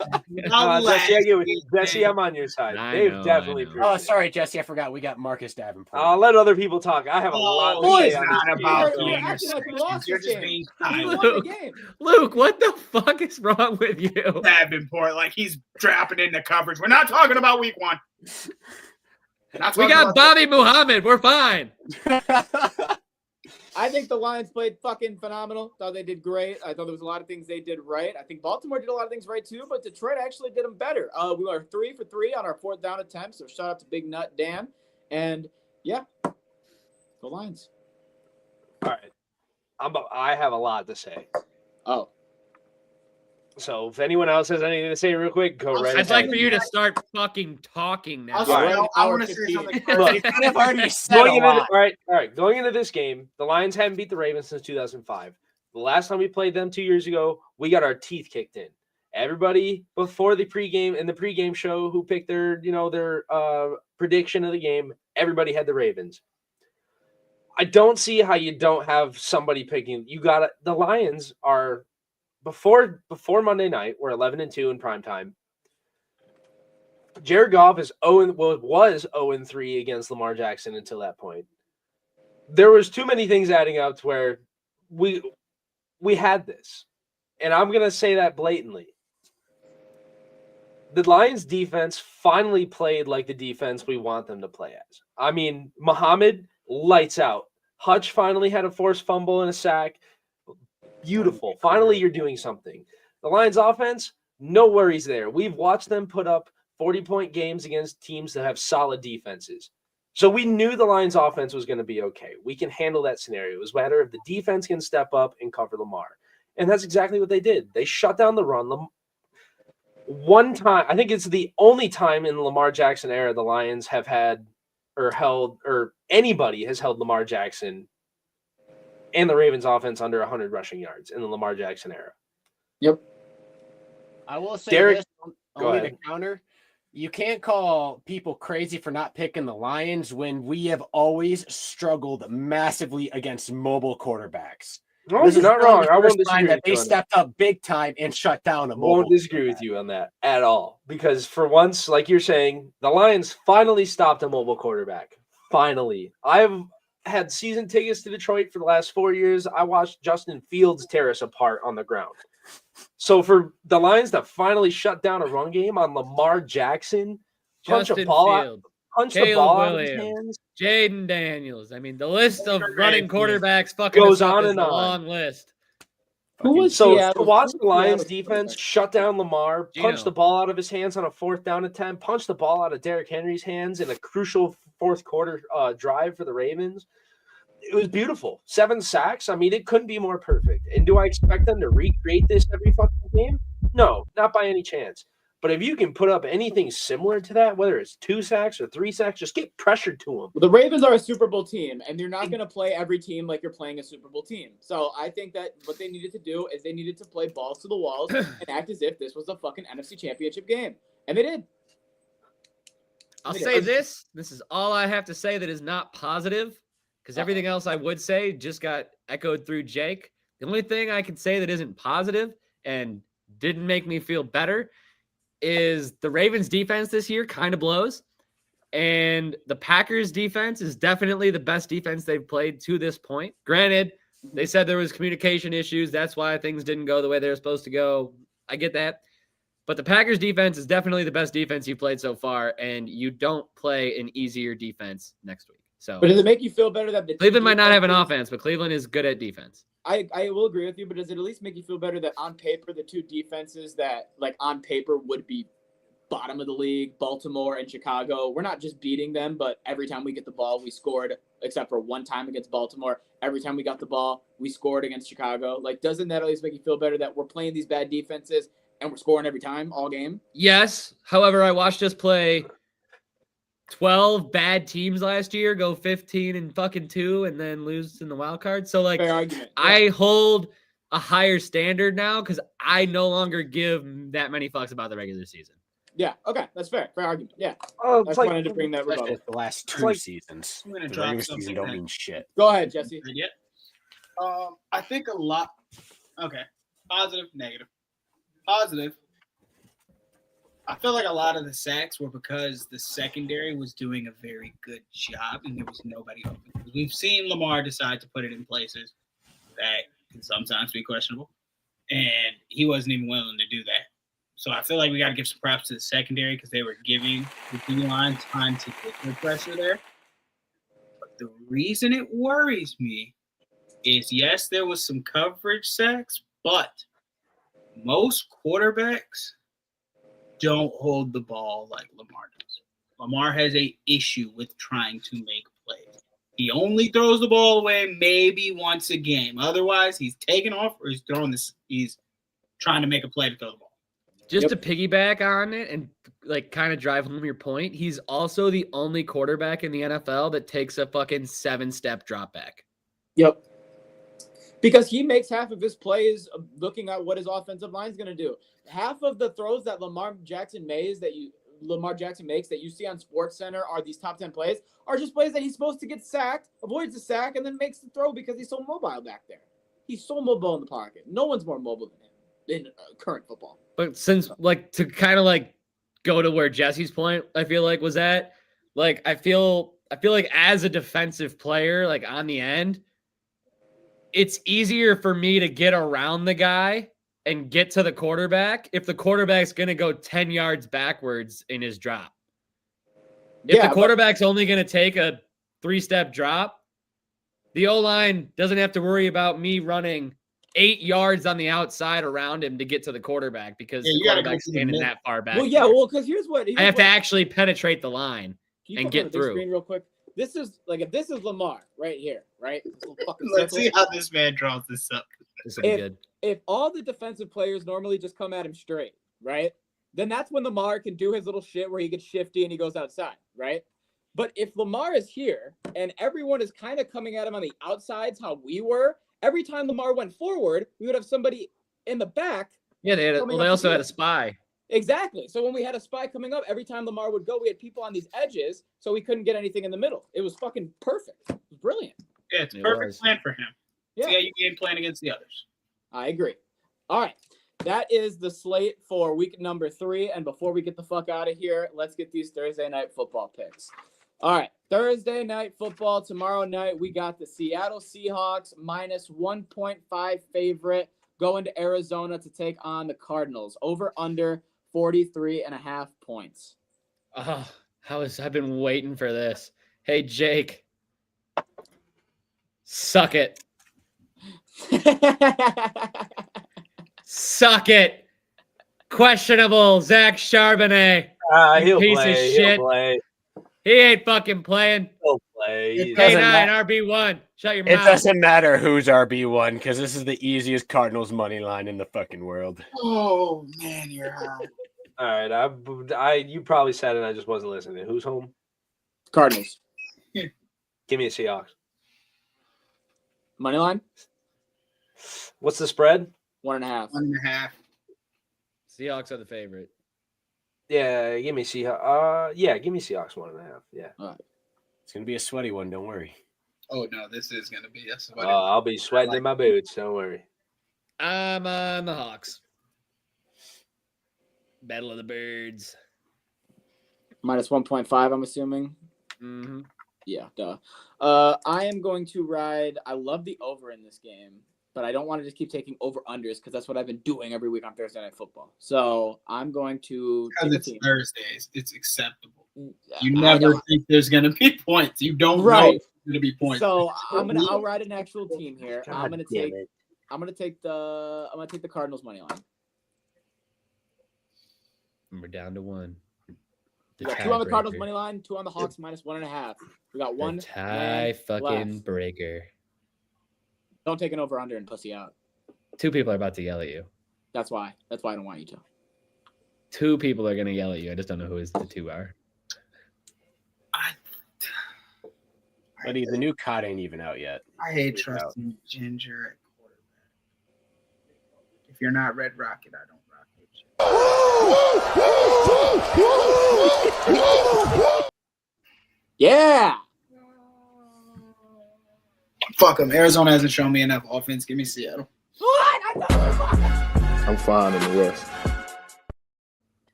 I'm talking Jesse, I get with you. Jesse, I'm on your side. They've definitely proved Oh, it. sorry, Jesse. I forgot. We got Marcus Davenport. I'll let other people talk. I have a lot to say on this game. You're acting like we lost this game. We won the game. Luke, what the fuck is wrong with you? Davenport, like he's dropping into coverage. We're not talking about week 1. We got Bobby Muhammad. We're fine. I think the Lions played fucking phenomenal. Thought they did great. I thought there was a lot of things they did right. I think Baltimore did a lot of things right too, but Detroit actually did them better. We were 3 for 3 on our 4th down attempt, so shout out to Big Nut Dan. And yeah, the Lions. All right. I have a lot to say. Oh. So if anyone else has anything to say real quick, go right ahead. I'd like for you to start fucking talking now. I want to say something. Look, I've already said a lot. All right. Going into this game, the Lions haven't beat the Ravens since 2005. The last time we played them 2 years ago, we got our teeth kicked in. Everybody before the pregame show who picked their prediction of the game, everybody had the Ravens. I don't see how you don't have somebody picking. The Lions are before Monday night. We're 11-2 in primetime. Jared Goff was 0-3 against Lamar Jackson until that point. There was too many things adding up to where we had this, and I'm gonna say that blatantly. The Lions defense finally played like the defense we want them to play as. I mean, Muhammad, lights out. Hutch finally had a forced fumble and a sack. Beautiful. Finally, you're doing something. The Lions offense, no worries there. We've watched them put up 40-point games against teams that have solid defenses. So we knew the Lions offense was going to be okay. We can handle that scenario. It was matter if the defense can step up and cover Lamar. And that's exactly what they did. They shut down the run. One time, I think it's the only time in the Lamar Jackson era the Lions have had or anybody has held Lamar Jackson and the Ravens offense under 100 rushing yards in the Lamar Jackson era. Yep. I will say Derek, this, go only ahead. to counter. You can't call people crazy for not picking the Lions when we have always struggled massively against mobile quarterbacks. No, This you're is not really wrong. the I won't first time disagree that with they you on that. stepped up big time and shut down a mobile. Won't disagree with you on that at all. Because for once, like you're saying, the Lions finally stopped a mobile quarterback. Finally. I've had season tickets to Detroit for the last 4 years. I watched Justin Fields tear us apart on the ground. So for the Lions to finally shut down a run game on Lamar Jackson, punch Justin the ball Fields, out of his Williams, hands, Jaden Daniels. I mean, the list of running quarterbacks fucking goes us up on is and a on. long list. So to watch the Lions defense shut down Lamar, punch Gino. the ball out of his hands on a 4th down attempt, punch the ball out of Derrick Henry's hands in a crucial 4th quarter drive for the Ravens, it was beautiful. 7 sacks. I mean, it couldn't be more perfect. And do I expect them to recreate this every fucking game? No, not by any chance. But if you can put up anything similar to that, whether it's 2 sacks or 3 sacks, just get pressured to them. Well, the Ravens are a Super Bowl team, and you're not going to play every team like you're playing a Super Bowl team. So I think that what they needed to do is they needed to play balls to the walls and act as if this was a fucking NFC Championship game. And they did. I'll say this. This is all I have to say that is not positive, because everything else I would say just got echoed through Jake. The only thing I can say that isn't positive and didn't make me feel better is the Ravens defense this year kind of blows. And the Packers defense is definitely the best defense they've played to this point. Granted, they said there was communication issues. That's why things didn't go the way they were supposed to go. I get that. But the Packers defense is definitely the best defense you've played so far. And you don't play an easier defense next week. So, but does it make you feel better that the Cleveland might not have an offense, but Cleveland is good at defense. I will agree with you, but does it at least make you feel better that on paper, the 2 defenses that, like, on paper would be bottom of the league, Baltimore and Chicago, we're not just beating them, but every time we get the ball, we scored, except for one time against Baltimore. Every time we got the ball, we scored against Chicago. Like, doesn't that at least make you feel better that we're playing these bad defenses and we're scoring every time, all game? Yes. However, I watched us play 12 bad teams last year, go 15-2, and then lose in the wild card. So, like, Fair argument. Yeah. I hold a higher standard now because I no longer give that many fucks about the regular season. Yeah, okay, that's fair. Fair argument. Yeah. Oh, I just wanted to bring that rebuttal. The last 2 seasons. I'm gonna The drop regular something season don't that- mean shit. Go ahead, Jesse. I think a lot. Okay. Positive, negative. Positive. I feel like a lot of the sacks were because the secondary was doing a very good job and there was nobody open. Because we've seen Lamar decide to put it in places that can sometimes be questionable, and he wasn't even willing to do that. So I feel like we got to give some props to the secondary because they were giving the D-line time to get the pressure there. But the reason it worries me is, yes, there was some coverage sacks, but most quarterbacks don't hold the ball like Lamar does. Lamar has an issue with trying to make plays. He only throws the ball away maybe once a game. Otherwise, he's taking off or he's throwing this. He's trying to make a play to throw the ball. Just to piggyback on it and like kind of drive home your point, he's also the only quarterback in the NFL that takes a fucking 7-step drop back. Yep. Because he makes half of his plays looking at what his offensive line is going to do. Half of the throws that Lamar Jackson makes that you see on SportsCenter are these top 10 plays are just plays that he's supposed to get sacked, avoids the sack, and then makes the throw because he's so mobile back there. He's so mobile in the pocket. No one's more mobile than him in current football. But since like to kind of like go to where Jesse's point, I feel like was at, like I feel like as a defensive player, like on the end, it's easier for me to get around the guy and get to the quarterback if the quarterback's going to go 10 yards backwards in his drop. If the quarterback's only going to take a 3-step drop, the O-line doesn't have to worry about me running 8 yards on the outside around him to get to the quarterback because the quarterback's standing that far back. Well, because here's what I have to actually penetrate the line and get through. Screen real quick. This is like if this is Lamar right here, right? Let's see how this man draws this up. This will be good. If all the defensive players normally just come at him straight, right? Then that's when Lamar can do his little shit where he gets shifty and he goes outside, right? But if Lamar is here and everyone is kind of coming at him on the outsides, how we were, every time Lamar went forward, we would have somebody in the back. Yeah, they also had a spy. Exactly. So when we had a spy coming up, every time Lamar would go, we had people on these edges, so we couldn't get anything in the middle. It was fucking perfect. It was brilliant. Yeah, it's a perfect plan for him. Yeah. See how you game plan against the others. I agree. All right. That is the slate for week number 3. And before we get the fuck out of here, let's get these Thursday night football picks. All right. Thursday night football. Tomorrow night, we got the Seattle Seahawks minus 1.5 favorite going to Arizona to take on the Cardinals. Over under 43.5 points. I've been waiting for this. Hey, Jake. Suck it. Suck it. Questionable Zach Charbonnet. He'll piece play. of He'll shit. play. He ain't fucking playing. He'll play. K9, RB1. Shut your It mouth. doesn't matter who's RB1 because this is the easiest Cardinals money line in the fucking world. Oh man, you're high. All right, you probably said it. I just wasn't listening. Who's home? Cardinals. Give me a Seahawks. Money line? What's the spread? 1.5. 1.5. Seahawks are the favorite. Yeah, give me Seahawks. Give me Seahawks 1.5. Yeah. All right. It's gonna be a sweaty one. Don't worry. Oh no, this is gonna be a sweaty. I'll be sweating in my boots. Don't worry. I'm on the Hawks. Battle of the Birds. Minus 1.5, I'm assuming. Mm-hmm. Yeah, duh. I am going to ride. I love the over in this game, but I don't want to just keep taking over-unders because that's what I've been doing every week on Thursday Night Football. So I'm going to. Because it's Thursdays, it's acceptable. You never think there's going to be points. You don't know there's going to be points. So I'll ride an actual team here. I'm gonna take the Cardinals money line. And we're down to 1. We got 2 on the Cardinals money line, 2 on the Hawks minus 1.5. We got 1 tie fucking left. breaker. Don't take an over under and pussy out. 2 people are about to yell at you. That's why I don't want you to. 2 people are gonna yell at you. I just don't know who the 2 are. Buddy, the new COD ain't even out yet. I hate trusting Ginger at quarterback. If you're not Red Rocket, I don't rock with you. Yeah. Fuck them. Arizona hasn't shown me enough offense. Give me Seattle. I'm fine in the West.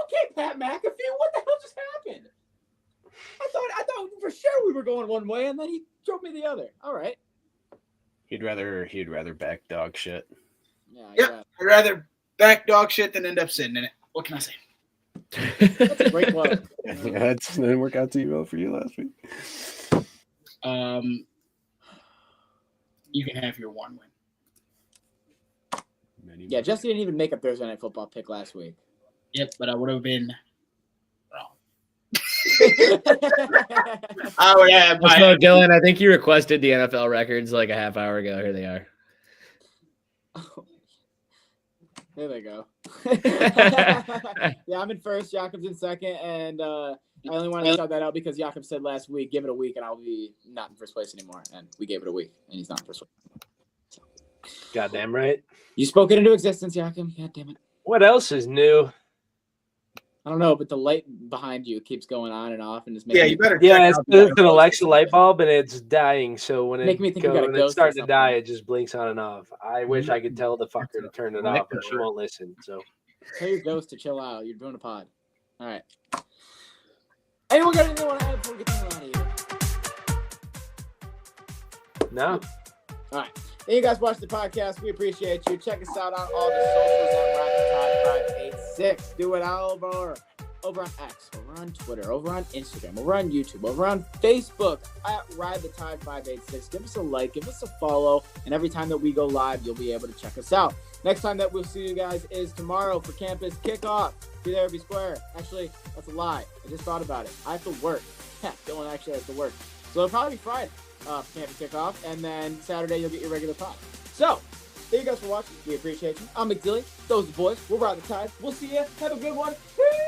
Okay, Pat McAfee? What the hell just happened? I thought for sure we were going one way, and then he drove me the other. All right. He'd rather back dog shit. Yeah, I'd rather back dog shit than end up sitting in it. What can I say? That's a great quote. Yeah, that didn't work out too well for you last week. You can have your one win. Yeah, Jesse didn't even make a Thursday Night Football pick last week. Yep, but I would have been wrong. I would have. So, Dylan, I think you requested the NFL records like a half hour ago. Here they are. There they go. Yeah, I'm in first. Jakob's in second, and I only wanted to shout that out because Jakob said last week, "Give it a week, and I'll be not in first place anymore." And we gave it a week, and he's not in first place. So. Goddamn right. You spoke it into existence, Jakob. God damn it. What else is new? I don't know, but the light behind you keeps going on and off, and it's making you better. Yeah, it's an Alexa light bulb, and it's dying. So when Make me think you got a when ghost it's starting or to die, it just blinks on and off. I wish I could tell the fucker to turn it off, but she won't listen. So tell your ghost to chill out. You're doing a pod. All right. Anyone got anything they want to add before we get the hell out of here? no. All right. Thank you guys watching the podcast. We appreciate you. Check us out on all the socials at RideTheTide586. Do it all over on X, over on Twitter, over on Instagram, over on YouTube, over on Facebook at RideTheTide586. Give us a like, give us a follow, and every time that we go live, you'll be able to check us out. Next time that we'll see you guys is tomorrow for campus kickoff. Be there, be square. Actually, that's a lie. I just thought about it. I have to work. Yeah, Dylan actually has to work. So it'll probably be Friday. Campus kickoff, and then Saturday you'll get your regular pod. So, thank you guys for watching. We appreciate you. I'm McDilly. Those are the boys. We're Ride the Tide. We'll see you. Have a good one. Peace.